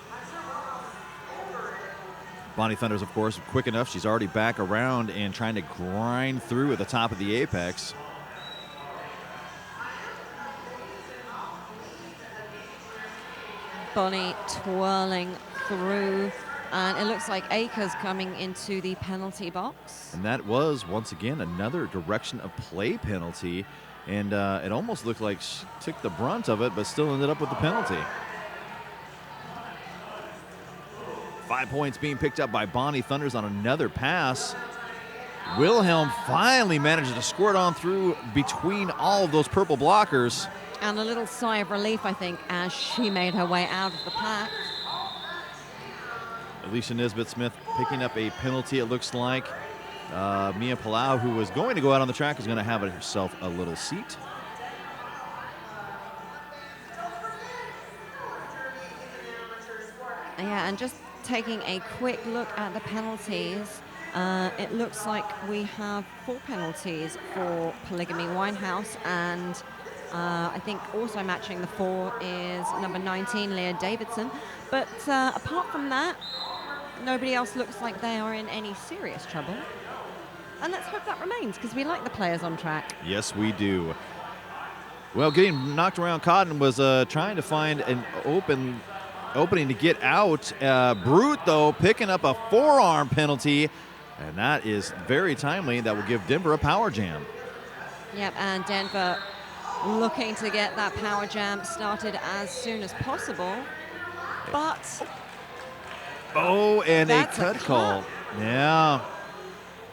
Bonnie Thunders, of course, quick enough. She's already back around and trying to grind through at the top of the apex. Bonnie twirling through, and it looks like Akers coming into the penalty box. And that was, once again, another direction of play penalty. And it almost looked like she took the brunt of it, but still ended up with the penalty. 5 points being picked up by Bonnie Thunders on another pass. Wilhelm finally manages to squirt on through between all of those purple blockers. And a little sigh of relief, I think, as she made her way out of the pack. Alicia Nisbet-Smith picking up a penalty, it looks like. Mia Palau, who was going to go out on the track, is going to have herself a little seat. Yeah, and just taking a quick look at the penalties, it looks like we have 4 penalties for Polygamy Winehouse, and I think also matching the 4 is number 19, Leah Davidson. But apart from that, nobody else looks like they are in any serious trouble. And let's hope that remains, because we like the players on track. Yes, we do. Well, getting knocked around Cotton was trying to find an opening to get out. Brute, though, picking up a forearm penalty, and that is very timely. That will give Denver a power jam. Yep, and Denver looking to get that power jam started as soon as possible. But oh, and a that's cut a call. Yeah.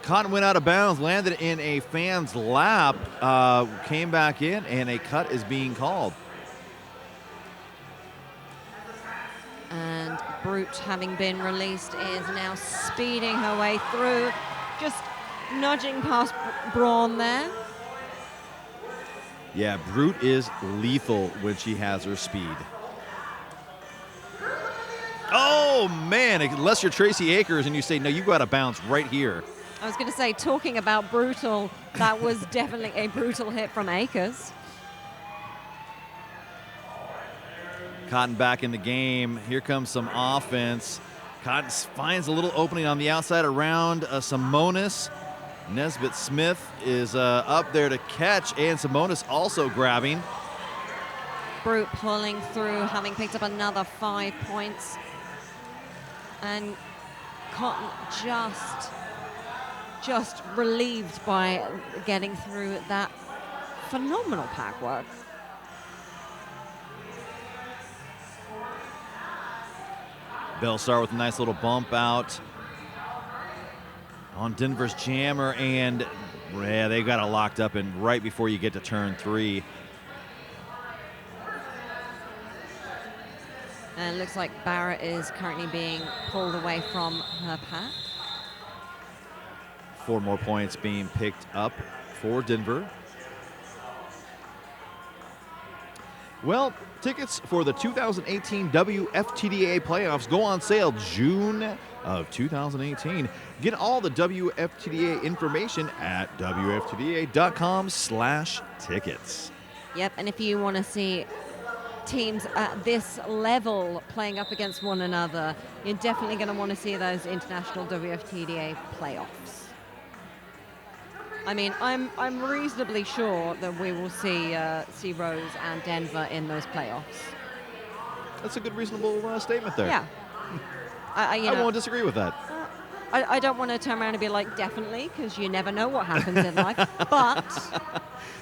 Cotton went out of bounds, landed in a fan's lap, came back in, and a cut is being called. And Brute, having been released, is now speeding her way through, just nudging past Braun there. Yeah, Brute is lethal when she has her speed. Oh, man, unless you're Tracy Akers and you say, no, you got to bounce right here. I was going to say, talking about brutal, that was definitely a brutal hit from Akers. Cotton back in the game. Here comes some offense. Cotton finds a little opening on the outside around Simonis. Nesbitt Smith is up there to catch, and Simonis also grabbing. Brute pulling through, having picked up another 5 points. And Cotton just relieved by getting through that phenomenal pack work. Bellstar with a nice little bump out on Denver's jammer, and yeah, they got it locked up and right before you get to turn 3. And it looks like Barrett is currently being pulled away from her pack. 4 more points being picked up for Denver. Well, tickets for the 2018 WFTDA playoffs go on sale June of 2018. Get all the WFTDA information at WFTDA.com/tickets. Yep, and if you want to see teams at this level playing up against one another, you're definitely going to want to see those international WFTDA playoffs. I mean, I'm reasonably sure that we will see Rose and Denver in those playoffs. That's a good, reasonable statement there. Yeah. I won't disagree with that. I don't want to turn around and be like, definitely, because you never know what happens in life. But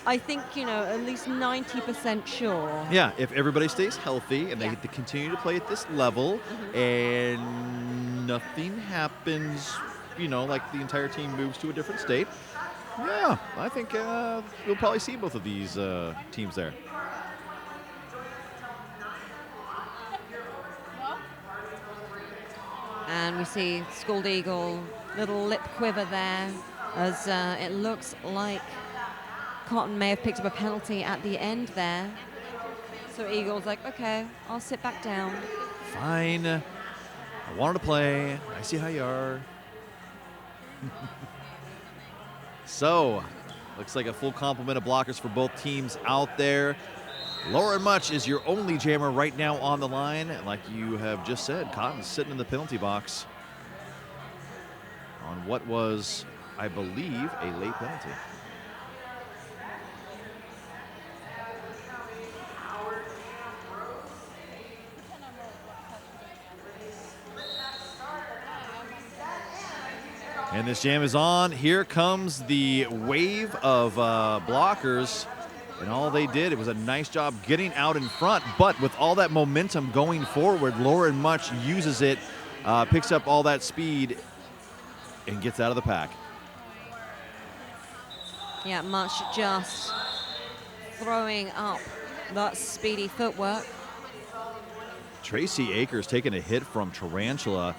I think, at least 90% sure. Yeah, if everybody stays healthy and they continue to play at this level and nothing happens, like the entire team moves to a different state, yeah, I think we'll probably see both of these teams there. And we see Scald Eagle, little lip quiver there, as it looks like Cotton may have picked up a penalty at the end there. So Eagle's like, okay, I'll sit back down. Fine. I wanted to play. I see how you are. So, looks like a full complement of blockers for both teams out there. Lauren Much is your only jammer right now on the line. Like you have just said, Cotton's sitting in the penalty box on what was, I believe, a late penalty. And this jam is on. Here comes the wave of blockers. And all they did, it was a nice job getting out in front. But with all that momentum going forward, Lauren Much uses it, picks up all that speed, and gets out of the pack. Yeah, Much just throwing up that speedy footwork. Tracy Akers taking a hit from Tarantula.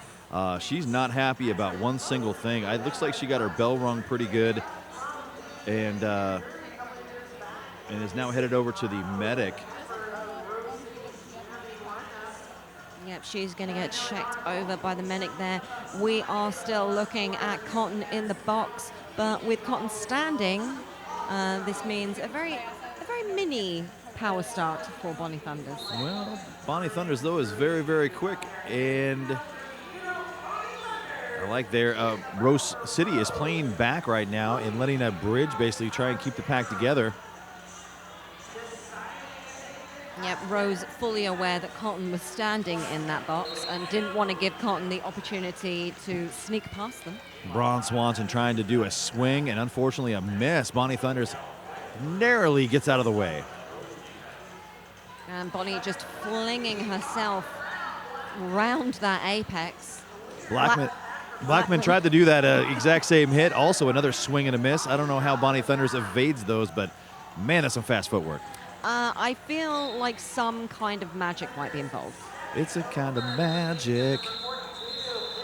She's not happy about one single thing. It looks like she got her bell rung pretty good. And is now headed over to the medic. Yep, she's going to get checked over by the medic there. We are still looking at Cotton in the box, but with Cotton standing, this means a very mini power start for Bonnie Thunders. Well, Bonnie Thunders, though, is very, very quick. And I like their Rose City is playing back right now and letting a bridge basically try and keep the pack together. Yep, Rose fully aware that Cotton was standing in that box and didn't want to give Cotton the opportunity to sneak past them. Braun Swanson trying to do a swing and unfortunately a miss. Bonnie Thunders narrowly gets out of the way. And Bonnie just flinging herself round that apex. Blackman tried to do that exact same hit. Also another swing and a miss. I don't know how Bonnie Thunders evades those, but man, that's some fast footwork. I feel like some kind of magic might be involved. It's a kind of magic.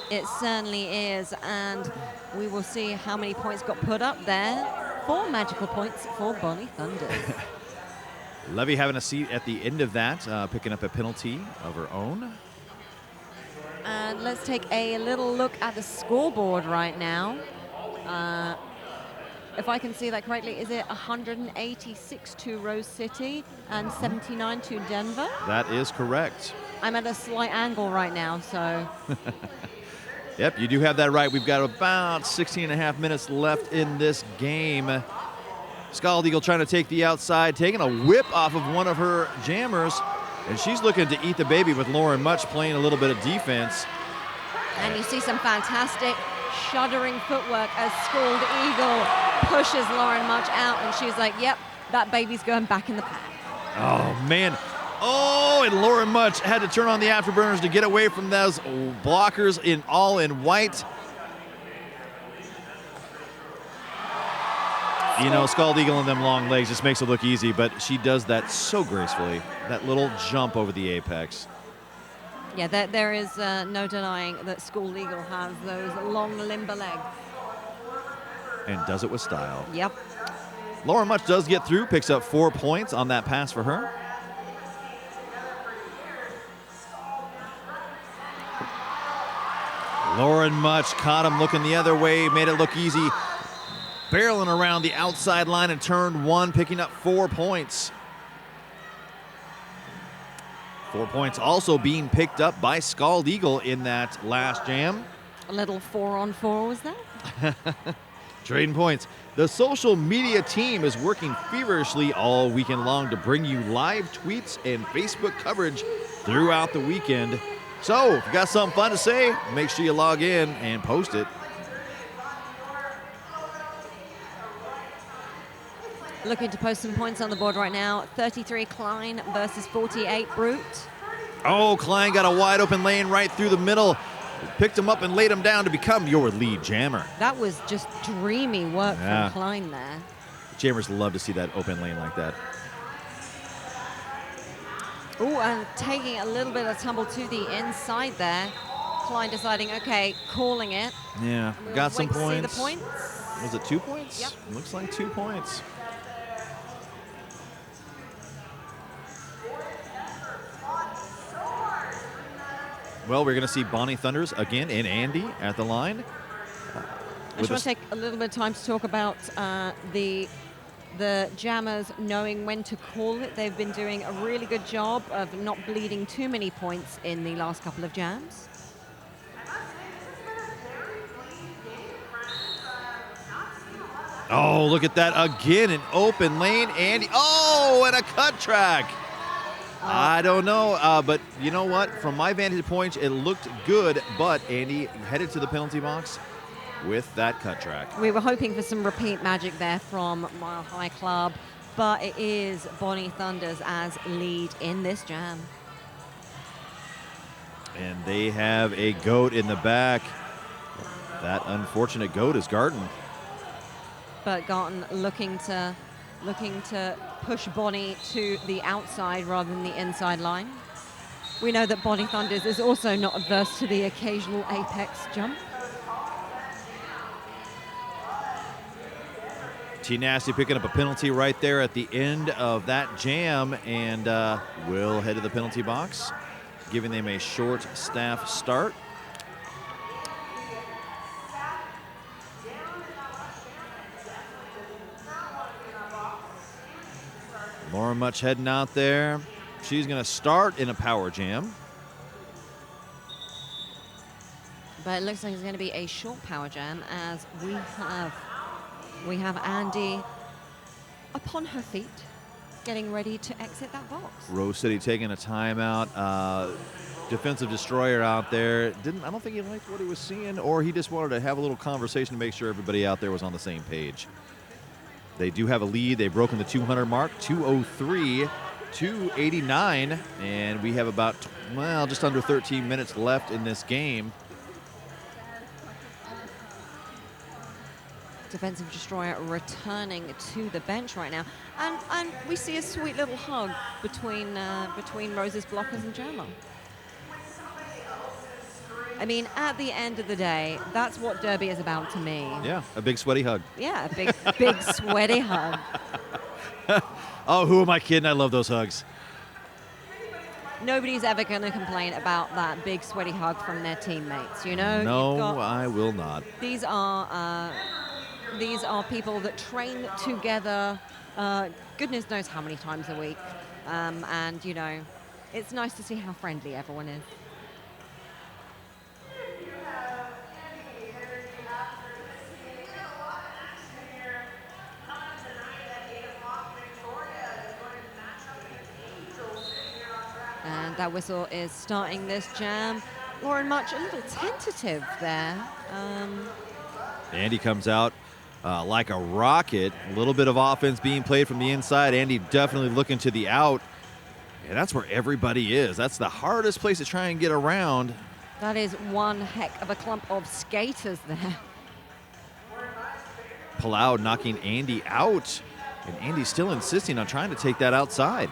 It certainly is, and we will see how many points got put up there. 4 magical points for Bonnie Thunders. Levy having a seat at the end of that, picking up a penalty of her own. And let's take a little look at the scoreboard right now. If I can see that correctly, is it 186 to Rose City and 79 to Denver? That is correct. I'm at a slight angle right now, so. Yep, you do have that right. We've got about 16 and a half minutes left in this game. Scald Eagle trying to take the outside, taking a whip off of one of her jammers, and she's looking to eat the baby with Lauren Much playing a little bit of defense. And you see some fantastic shuddering footwork as Scald Eagle pushes Lauren Much out, and she's like, yep, that baby's going back in the pack. Oh, man. Oh, and Lauren Much had to turn on the afterburners to get away from those blockers all in white. You know, Scald Eagle and them long legs just makes it look easy, but she does that so gracefully. That little jump over the apex. Yeah, there is no denying that Scald Eagle has those long limber legs. And does it with style. Yep. Lauren Much does get through, picks up 4 points on that pass for her. Lauren Much caught him looking the other way, made it look easy. Barreling around the outside line in turn 1, picking up 4 points. 4 points also being picked up by Scald Eagle in that last jam. A little 4-on-4 was that? Trading points. The social media team is working feverishly all weekend long to bring you live tweets and Facebook coverage throughout the weekend. So, if you got something fun to say, make sure you log in and post it. Looking to post some points on the board right now. 33 Klein versus 48 Brute. Oh, Klein got a wide open lane right through the middle. Picked him up and laid him down to become your lead jammer. That was just dreamy work from Klein there. Jammers love to see that open lane like that. Oh, and taking a little bit of tumble to the inside there. Klein deciding, okay, calling it. Yeah, got some points. See the points. Was it 2 points? Yep. Looks like 2 points. Well, we're going to see Bonnie Thunders again and Andy at the line. I just want to take a little bit of time to talk about the jammers knowing when to call it. They've been doing a really good job of not bleeding too many points in the last couple of jams. Oh, look at that again, an open lane. Andy, oh, and a cut track. I don't know, but you know what? From my vantage point, it looked good, but Andy headed to the penalty box with that cut track. We were hoping for some repeat magic there from Mile High Club, but it is Bonnie Thunders as lead in this jam. And they have a goat in the back. That unfortunate goat is Garden. But Garten looking to push Bonnie to the outside rather than the inside line. We know that Bonnie Thunders is also not averse to the occasional apex jump. T Nasty picking up a penalty right there at the end of that jam, and will head to the penalty box, giving them a short staff start. Lauren Much heading out there. She's going to start in a power jam. But it looks like it's going to be a short power jam as we have Andy upon her feet, getting ready to exit that box. Rose City taking a timeout. Defensive destroyer out there. I don't think he liked what he was seeing, or he just wanted to have a little conversation to make sure everybody out there was on the same page. They do have a lead. They've broken the 200 mark, 2:03, 2:89, and we have about, well, just under 13 minutes left in this game. Defensive destroyer returning to the bench right now, and we see a sweet little hug between Rose's blockers and Jammer. I mean, at the end of the day, that's what Derby is about to me. Yeah, a big sweaty hug. Yeah, a big sweaty hug. Oh, who am I kidding? I love those hugs. Nobody's ever going to complain about that big sweaty hug from their teammates, you know? No, I will not. These are these are people that train together goodness knows how many times a week. And, you know, it's nice to see how friendly everyone is. And that whistle is starting this jam. Lauren Much a little tentative there. Andy comes out like a rocket. A little bit of offense being played from the inside. Andy definitely looking to the out. And that's where everybody is. That's the hardest place to try and get around. That is one heck of a clump of skaters there. Palau knocking Andy out. And Andy's still insisting on trying to take that outside.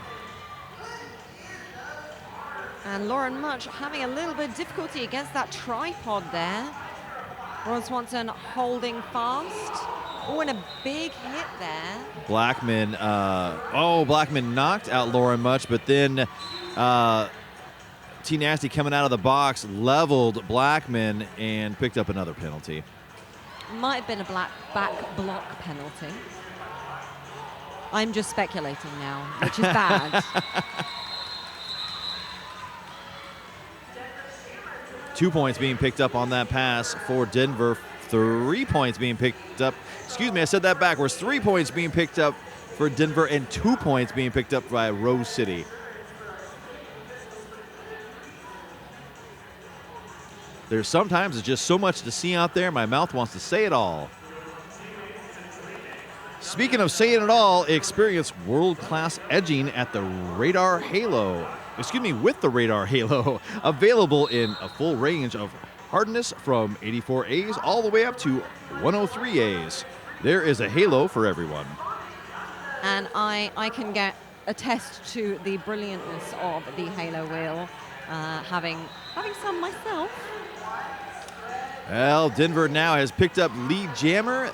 And Lauren Much having a little bit of difficulty against that tripod there. Ron Swanson holding fast. Oh, and a big hit there. Blackman, Blackman knocked out Lauren Much, but then T Nasty coming out of the box leveled Blackman and picked up another penalty. Might have been a back block penalty. I'm just speculating now, which is bad. 2 points being picked up on that pass for Denver. 3 points being picked up. Excuse me, I said that backwards. 3 points being picked up for Denver and 2 points being picked up by Rose City. There's sometimes it's just so much to see out there. My mouth wants to say it all. Speaking of saying it all, experience world-class edging at the Radar Halo. With the Radar Halo. Available in a full range of hardness from 84As all the way up to 103As. There is a Halo for everyone. And I can attest to the brilliantness of the Halo wheel, having some myself. Well, Denver now has picked up lead jammer,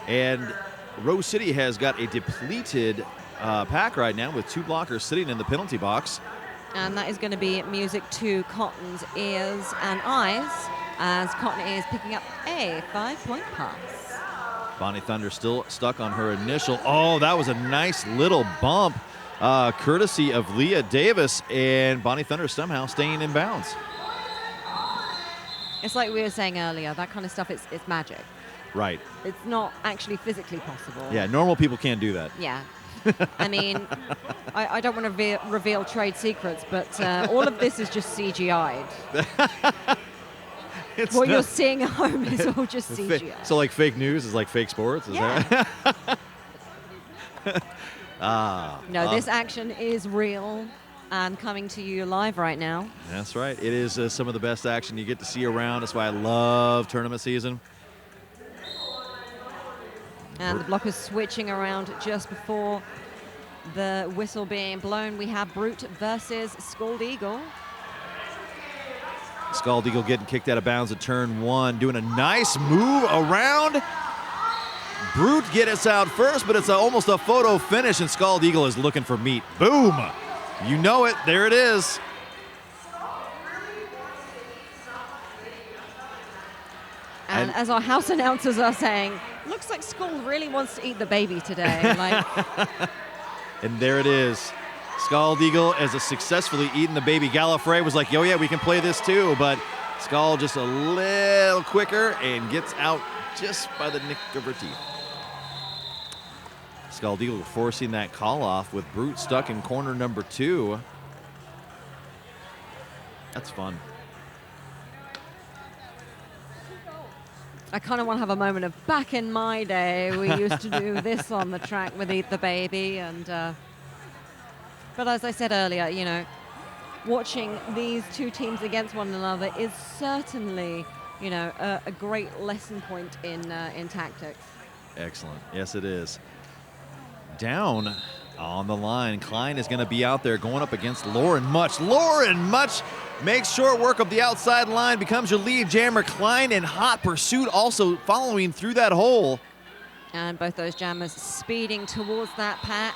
and Rose City has got a depleted pack right now with 2 blockers sitting in the penalty box. And that is going to be music to Cotton's ears and eyes, as Cotton is picking up a 5-point pass. Bonnie Thunder still stuck on her initial. Oh, that was a nice little bump, courtesy of Leah Davis, and Bonnie Thunder somehow staying in bounds. It's like we were saying earlier, that kind of stuff, it's magic. Right. It's not actually physically possible. Yeah, normal people can't do that. Yeah. I mean, I don't want to reveal trade secrets, but all of this is just CGI'd. What you're seeing at home is all just CGI. So like fake news is like fake sports? Is yeah. That? No, this action is real and coming to you live right now. That's right. It is some of the best action you get to see around. That's why I love tournament season. And the block is switching around just before the whistle being blown. We have Brute versus Scald Eagle. Scald Eagle getting kicked out of bounds at turn 1, doing a nice move around. Brute get us out first, but it's almost a photo finish, and Scald Eagle is looking for meat. Boom! You know it. There it is. And as our house announcers are saying, looks like Scald really wants to eat the baby today. And there it is. Scald Eagle has successfully eaten the baby. Gallifrey was like, yo, yeah, we can play this too. But Scald just a little quicker and gets out just by the nick of her teeth. Scald Eagle forcing that call off with Brute stuck in corner number 2. That's fun. I kind of want to have a moment of back in my day, we used to do this on the track with Eat the Baby. And but as I said earlier, you know, watching these two teams against one another is certainly, you know, a great lesson point in tactics. Excellent. Yes, it is. Down on the line, Klein is going to be out there going up against Lauren Much. Lauren Much makes short work of the outside line, becomes your lead jammer. Klein in hot pursuit, also following through that hole. And both those jammers speeding towards that pack.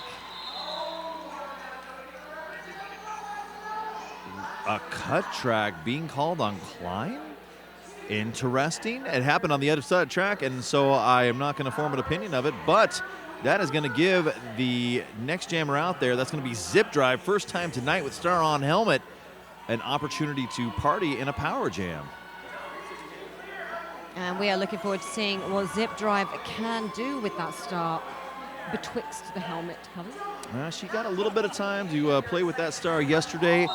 A cut track being called on Klein? interesting. It happened on the other side of the track, and so I am not going to form an opinion of it, but that is going to give the next jammer out there, that's going to be Zip Drive, first time tonight with Star on helmet, an opportunity to party in a power jam. And we are looking forward to seeing what Zip Drive can do with that star betwixt the helmet cover. She got a little bit of time to play with that star yesterday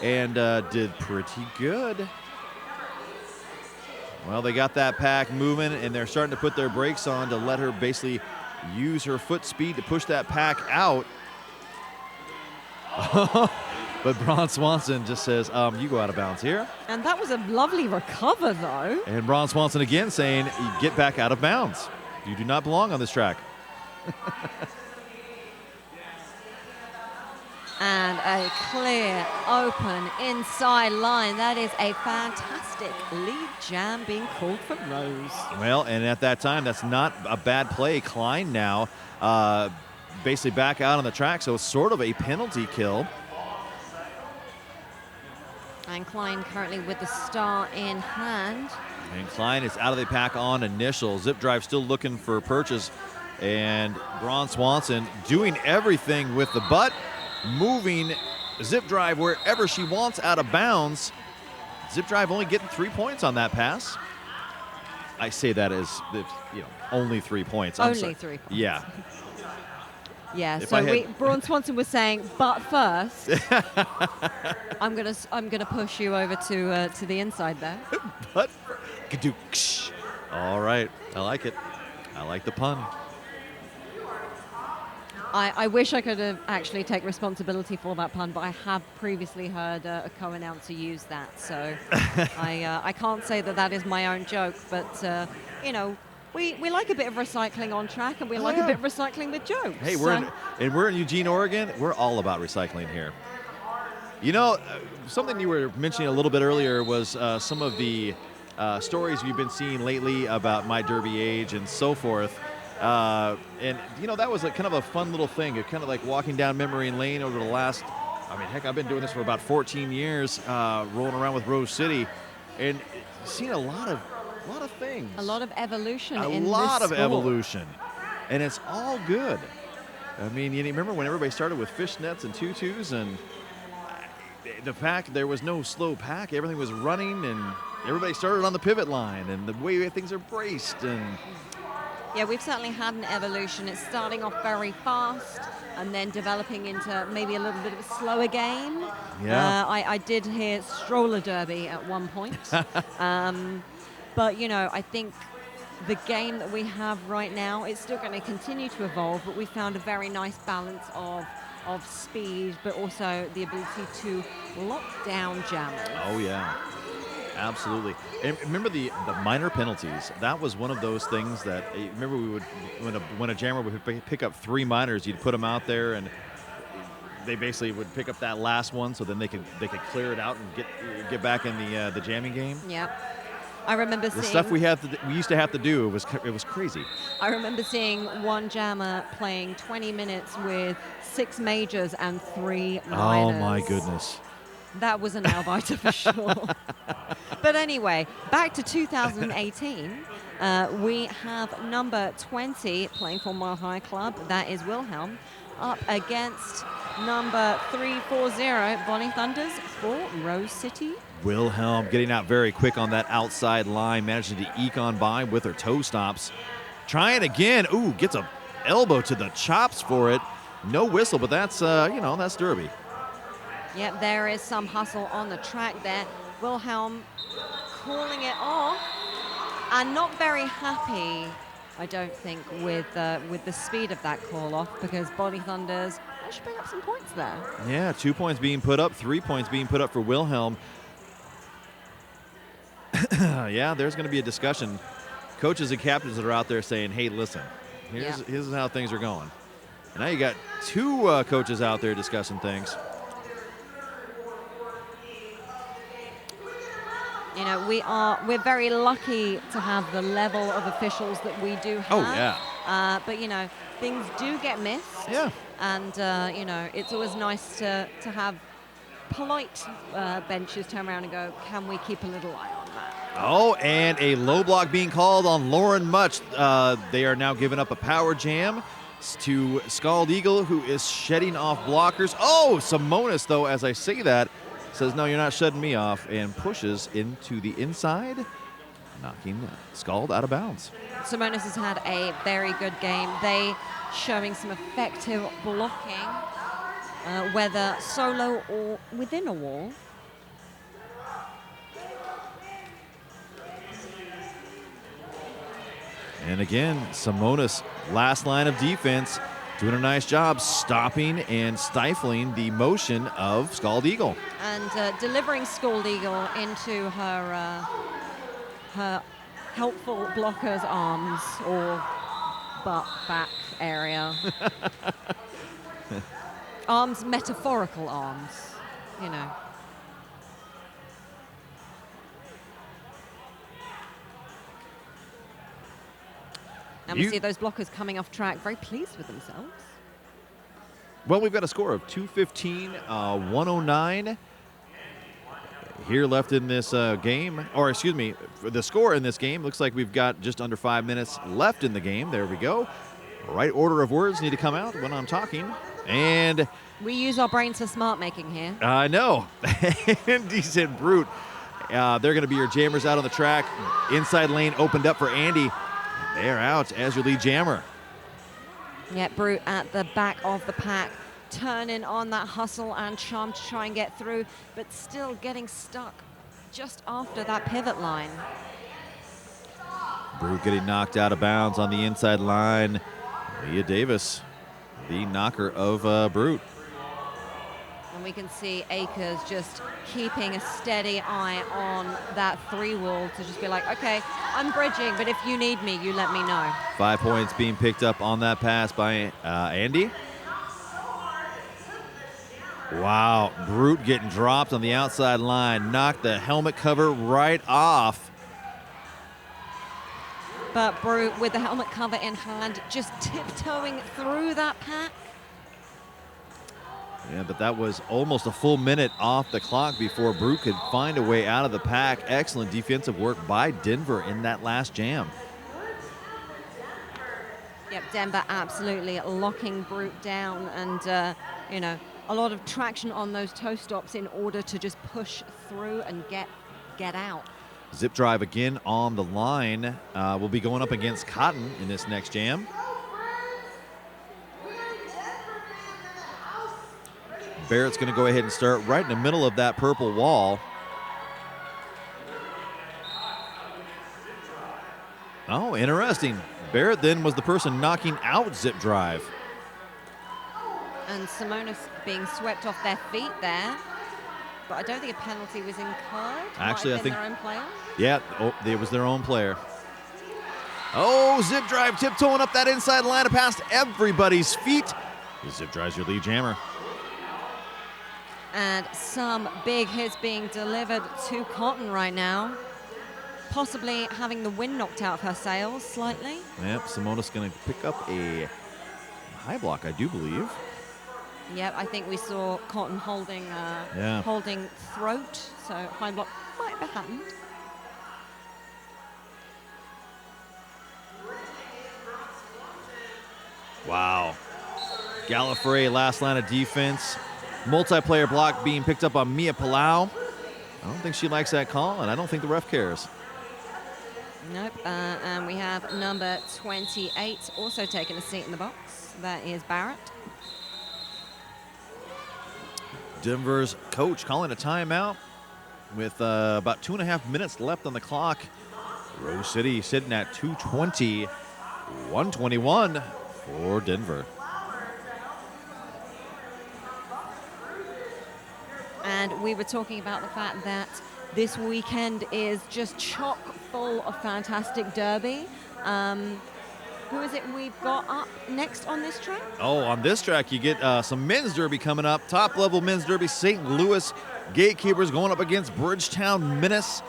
and did pretty good. Well, they got that pack moving, and they're starting to put their brakes on to let her basically use her foot speed to push that pack out. But Braun Swanson just says, you go out of bounds here. And that was a lovely recover, though. And Braun Swanson again saying, get back out of bounds. You do not belong on this track. And a clear, open, inside line. That is a fantastic lead jam being called for Rose. Well, and at that time, that's not a bad play. Klein now basically back out on the track, so it's sort of a penalty kill. And Klein currently with the star in hand. And Klein is out of the pack on initial. Zip Drive still looking for purchase. And Braun Swanson doing everything with the butt, moving Zip Drive wherever she wants out of bounds. Zip Drive only getting 3 points on that pass. I say that as, only 3 points. Only 3 points. Yeah. Yeah, If so Braun Swanson was saying, but first, I'm gonna push you over to the inside there. But all right, I like it. I like the pun. I wish I could have actually take responsibility for that pun, but I have previously heard a co-announcer use that, so I can't say that is my own joke, but we like a bit of recycling on track, and we like a bit of recycling with jokes. Hey, we're in Eugene, Oregon. We're all about recycling here. Something you were mentioning a little bit earlier was some of the stories we've been seeing lately about My Derby Age and so forth. And that was kind of a fun little thing. It kind of like walking down memory lane over the last, I've been doing this for about 14 years, rolling around with Rose City, and seen a lot of things. A lot of evolution in this A lot of sport. evolution. And it's all good. You remember when everybody started with fishnets and tutus, and the pack, there was no slow pack. Everything was running, and everybody started on the pivot line, and the way things are braced. And yeah, we've certainly had an evolution. It's starting off very fast and then developing into maybe a little bit of a slower game. Yeah. I did hear stroller derby at one point. But, I think the game that we have right now is still going to continue to evolve, but we found a very nice balance of speed, but also the ability to lock down jammers. Oh, yeah. Absolutely. And remember the minor penalties. That was one of those things that, remember we would, when a jammer would pick up 3 minors, you'd put them out there, and they basically would pick up that last one, so then they could clear it out and get back in the jamming game. Yep. I remember the stuff we used to have to do. It was crazy. I remember seeing one jammer playing 20 minutes with 6 majors and 3 minors. Oh my goodness. That was a nail biter for sure. But anyway, back to 2018. We have number 20 playing for Mile High Club. That is Wilhelm, up against number 340, Bonnie Thunders for Rose City. Wilhelm getting out very quick on that outside line, managing to eke on by with her toe stops. Trying again. Ooh, gets a elbow to the chops for it. No whistle, but that's, that's Derby. Yep, there is some hustle on the track there. Wilhelm calling it off and not very happy, I don't think, with the speed of that call off, because Bonnie Thunders should pick up some points there. Yeah, 2 points being put up, 3 points being put up for Wilhelm. Yeah, there's going to be a discussion. Coaches and captains that are out there saying, hey, listen, here's how things are going. And now you got 2 coaches out there discussing things. We're very lucky to have the level of officials that we do have. Oh, yeah. But, things do get missed. Yeah. And, it's always nice to have polite benches turn around and go, can we keep a little eye on that? Oh, and a low block being called on Lauren Much. They are now giving up a power jam to Scald Eagle, who is shedding off blockers. Oh, Simonis, though, as I say that, says, no, you're not shedding me off, and pushes into the inside, knocking Scald out of bounds. Simonis has had a very good game. They showing some effective blocking, whether solo or within a wall. And again, Simonis, last line of defense, doing a nice job stopping and stifling the motion of Scald Eagle. And delivering Scald Eagle into her helpful blocker's arms or butt, back area. Arms, metaphorical arms, you know. And we see those blockers coming off track, very pleased with themselves. Well, we've got a score of 215, 109 here left in this game. Or, excuse me, the score in this game looks like we've got just under 5 minutes left in the game. There we go. Right order of words need to come out when I'm talking. And we use our brains for smart making here. I know. Decent Brute. They're going to be your jammers out on the track. Inside lane opened up for Andy. They're out as your lead jammer. Yeah, Brute at the back of the pack, turning on that hustle and charm to try and get through, but still getting stuck just after that pivot line. Brute getting knocked out of bounds on the inside line. Leah Davis, the knocker of Brute. And we can see Akers just keeping a steady eye on that 3-wall to just be like, okay, I'm bridging, but if you need me, you let me know. 5 points being picked up on that pass by Andy. Wow, Brute getting dropped on the outside line, knocked the helmet cover right off. But Brute, with the helmet cover in hand, just tiptoeing through that pack. Yeah, but that was almost a full minute off the clock before Brute could find a way out of the pack. Excellent defensive work by Denver in that last jam. Yep, Denver absolutely locking Brute down and, you know, a lot of traction on those toe stops in order to just push through and get out. Zip drive again on the line. We'll be going up against Cotton in this next jam. Barrett's going to go ahead and start right in the middle of that purple wall. Oh, interesting. Barrett then was the person knocking out Zip Drive. And Simonis being swept off their feet there. But I don't think a penalty was incurred. Actually, I think their own player. Yeah, it was their own player. Oh, Zip Drive tiptoeing up that inside line past everybody's feet. Zip Drive's your lead jammer. And some big hits being delivered to Cotton right now. Possibly having the wind knocked out of her sails slightly. Yep, Simonis going to pick up a high block, I do believe. Yep, I think we saw Cotton holding holding throat, so high block might have happened. Wow. Gallifrey, last line of defense. Multiplayer block being picked up on Mia Palau. I don't think she likes that call, and I don't think the ref cares. Nope, and we have number 28 also taking a seat in the box. That is Barrett. Denver's coach calling a timeout with about 2.5 minutes left on the clock. Rose City sitting at 220, 121 for Denver. And we were talking about the fact that this weekend is just chock full of fantastic derby. Who is it we've got up next on this track? Oh, on this track, you get some men's derby coming up. Top-level men's derby, St. Louis Gatekeepers going up against Bridgetown Menace.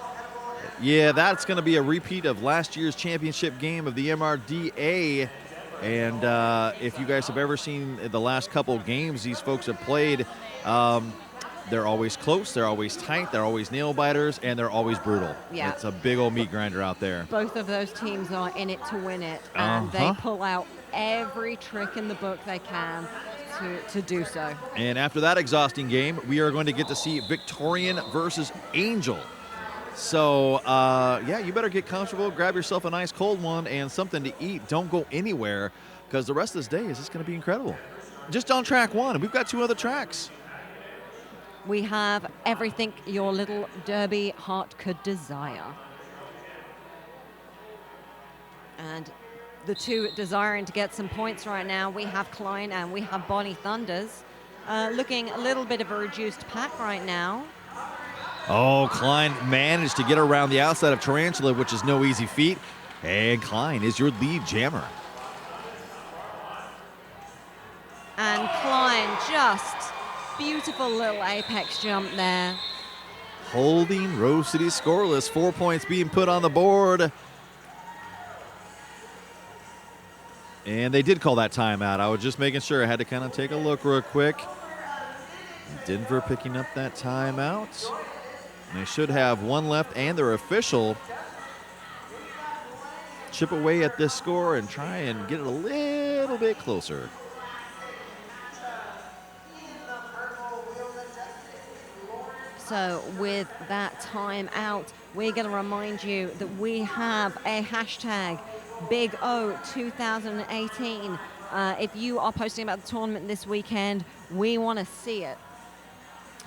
Yeah, that's going to be a repeat of last year's championship game of the MRDA. And if you guys have ever seen the last couple games these folks have played, They're always close, they're always tight, they're always nail biters, and they're always brutal. Yeah. It's a big old meat grinder out there. Both of those teams are in it to win it, and they pull out every trick in the book they can to do so. And after that exhausting game, we are going to get to see Victorian versus Angel. So, yeah, you better get comfortable, grab yourself a nice cold one and something to eat. Don't go anywhere, because the rest of this day is just going to be incredible. Just on track one, we've got 2 other tracks. We have everything your little derby heart could desire. And the 2 desiring to get some points right now, we have Klein and we have Bonnie Thunders. Looking a little bit of a reduced pack right now. Oh, Klein managed to get around the outside of Tarantula, which is no easy feat. And Klein is your lead jammer. And Klein, just beautiful little apex jump there. Holding Rose City scoreless. 4 points being put on the board. And they did call that timeout. I was just making sure. I had to kind of take a look real quick. Denver picking up that timeout. And they should have 1 left, and their official chip away at this score and try and get it a little bit closer. So with that timeout, we're going to remind you that we have a hashtag Big O 2018. If you are posting about the tournament this weekend, we want to see it.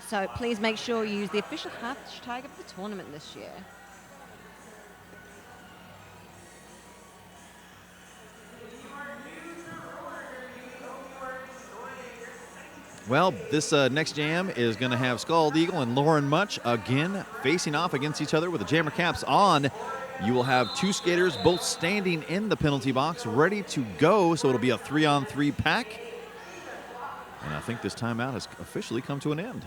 So please make sure you use the official hashtag of the tournament this year. Well, this next jam is going to have Scald Eagle and Lauren Much again facing off against each other with the jammer caps on. You will have 2 skaters both standing in the penalty box ready to go, so it'll be a 3-on-3 pack. And I think this timeout has officially come to an end.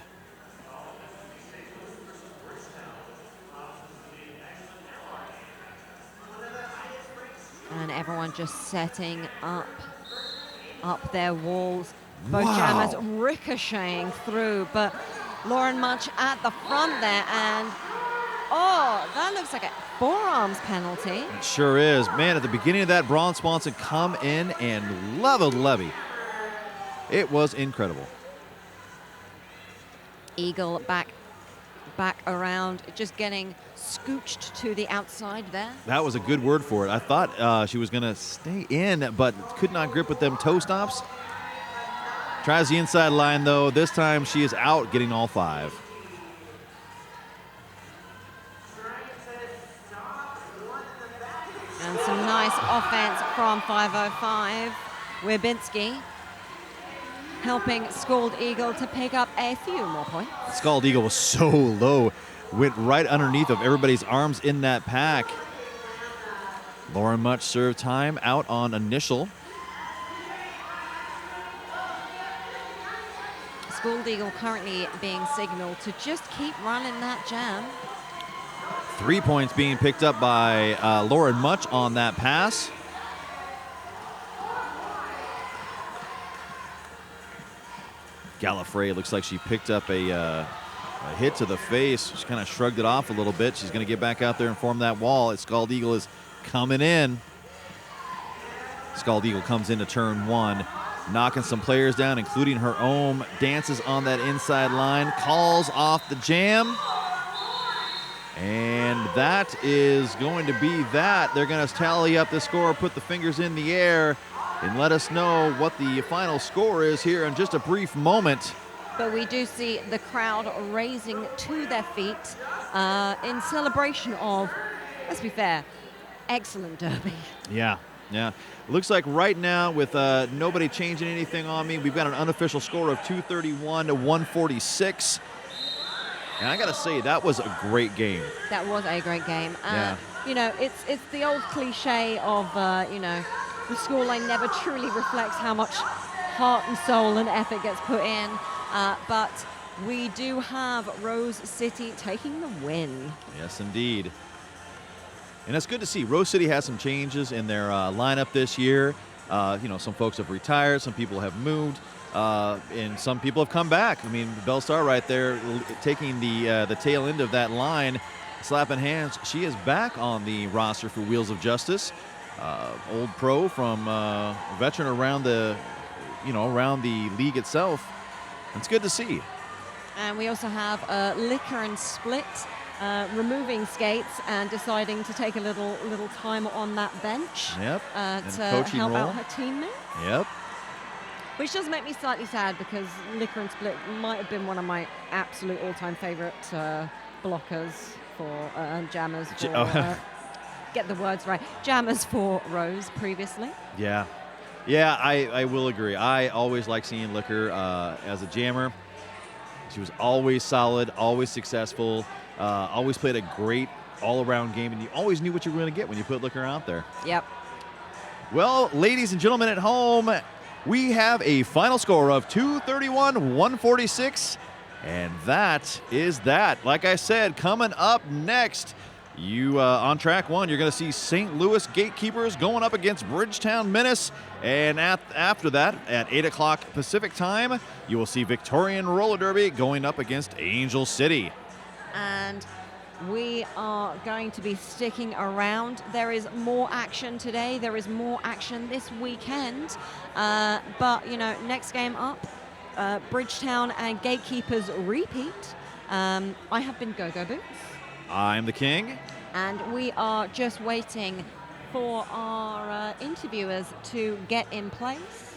And everyone just setting up their walls. Both Wow. jammers ricocheting through, but Lauren Much at the front there, and oh, that looks like a forearms penalty. It sure is. Man, at the beginning of that, Braun Swanson come in and leveled Levy. It was incredible. Eagle back around, just getting scooched to the outside there. That was a good word for it. I thought she was going to stay in, but could not grip with them toe stops. Tries the inside line, though. This time she is out, getting all 5. And some nice offense from 505. Wirbinski helping Scald Eagle to pick up a few more points. Scald Eagle was so low. Went right underneath of everybody's arms in that pack. Lauren Much served time out on initial. Scald Eagle currently being signaled to just keep running that jam. 3 points being picked up by Lauren Much on that pass. Gallifrey looks like she picked up a hit to the face. She kind of shrugged it off a little bit. She's going to get back out there and form that wall. Scald Eagle is coming in. Scald Eagle comes into turn 1, knocking some players down, including her own. Dances on that inside line, calls off the jam. And that is going to be that. They're going to tally up the score, put the fingers in the air, and let us know what the final score is here in just a brief moment. But we do see the crowd raising to their feet in celebration of, let's be fair, excellent derby. Yeah. Looks like right now, with nobody changing anything on me, we've got an unofficial score of 231 to 146. And I got to say, that was a great game. That was a great game. Yeah. You know, it's the old cliche of, you know, the scoreline never truly reflects how much heart and soul and effort gets put in. But we do have Rose City taking the win. Yes, indeed. And it's good to see. Rose City has some changes in their lineup this year. Some folks have retired, some people have moved, and some people have come back. I mean, Bellstar right there taking the tail end of that line, slapping hands. She is back on the roster for Wheels of Justice. Old pro from veteran around the league itself. It's good to see. And we also have Liquor and Split removing skates and deciding to take a little time on that bench. Yep. To help out her teammate. Yep. Which does make me slightly sad because Liquor and Split might have been one of my absolute all-time favorite blockers for jammers. Get the words right. Jammers for Rose previously. Yeah. Yeah, I will agree. I always like seeing Liquor as a jammer. She was always solid, always successful, always played a great all-around game, and you always knew what you were going to get when you put Liquor out there. Yep. Well, ladies and gentlemen at home, we have a final score of 231-146, and that is that. Like I said, coming up next, you on track one, you're going to see St. Louis Gatekeepers going up against Bridgetown Menace. And after that, at 8 o'clock Pacific time, you will see Victorian Roller Derby going up against Angel City. And we are going to be sticking around. There is more action today. There is more action this weekend. But, next game up, Bridgetown and Gatekeepers repeat. I have been Go-Go Boots. I'm the King. And we are just waiting for our interviewers to get in place.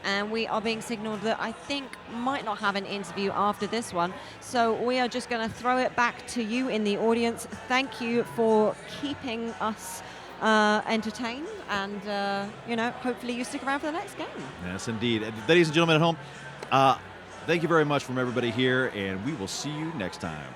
And we are being signaled that I think might not have an interview after this one. So we are just going to throw it back to you in the audience. Thank you for keeping us entertained. And, hopefully you stick around for the next game. Yes, indeed. Ladies and gentlemen at home, thank you very much from everybody here, and we will see you next time.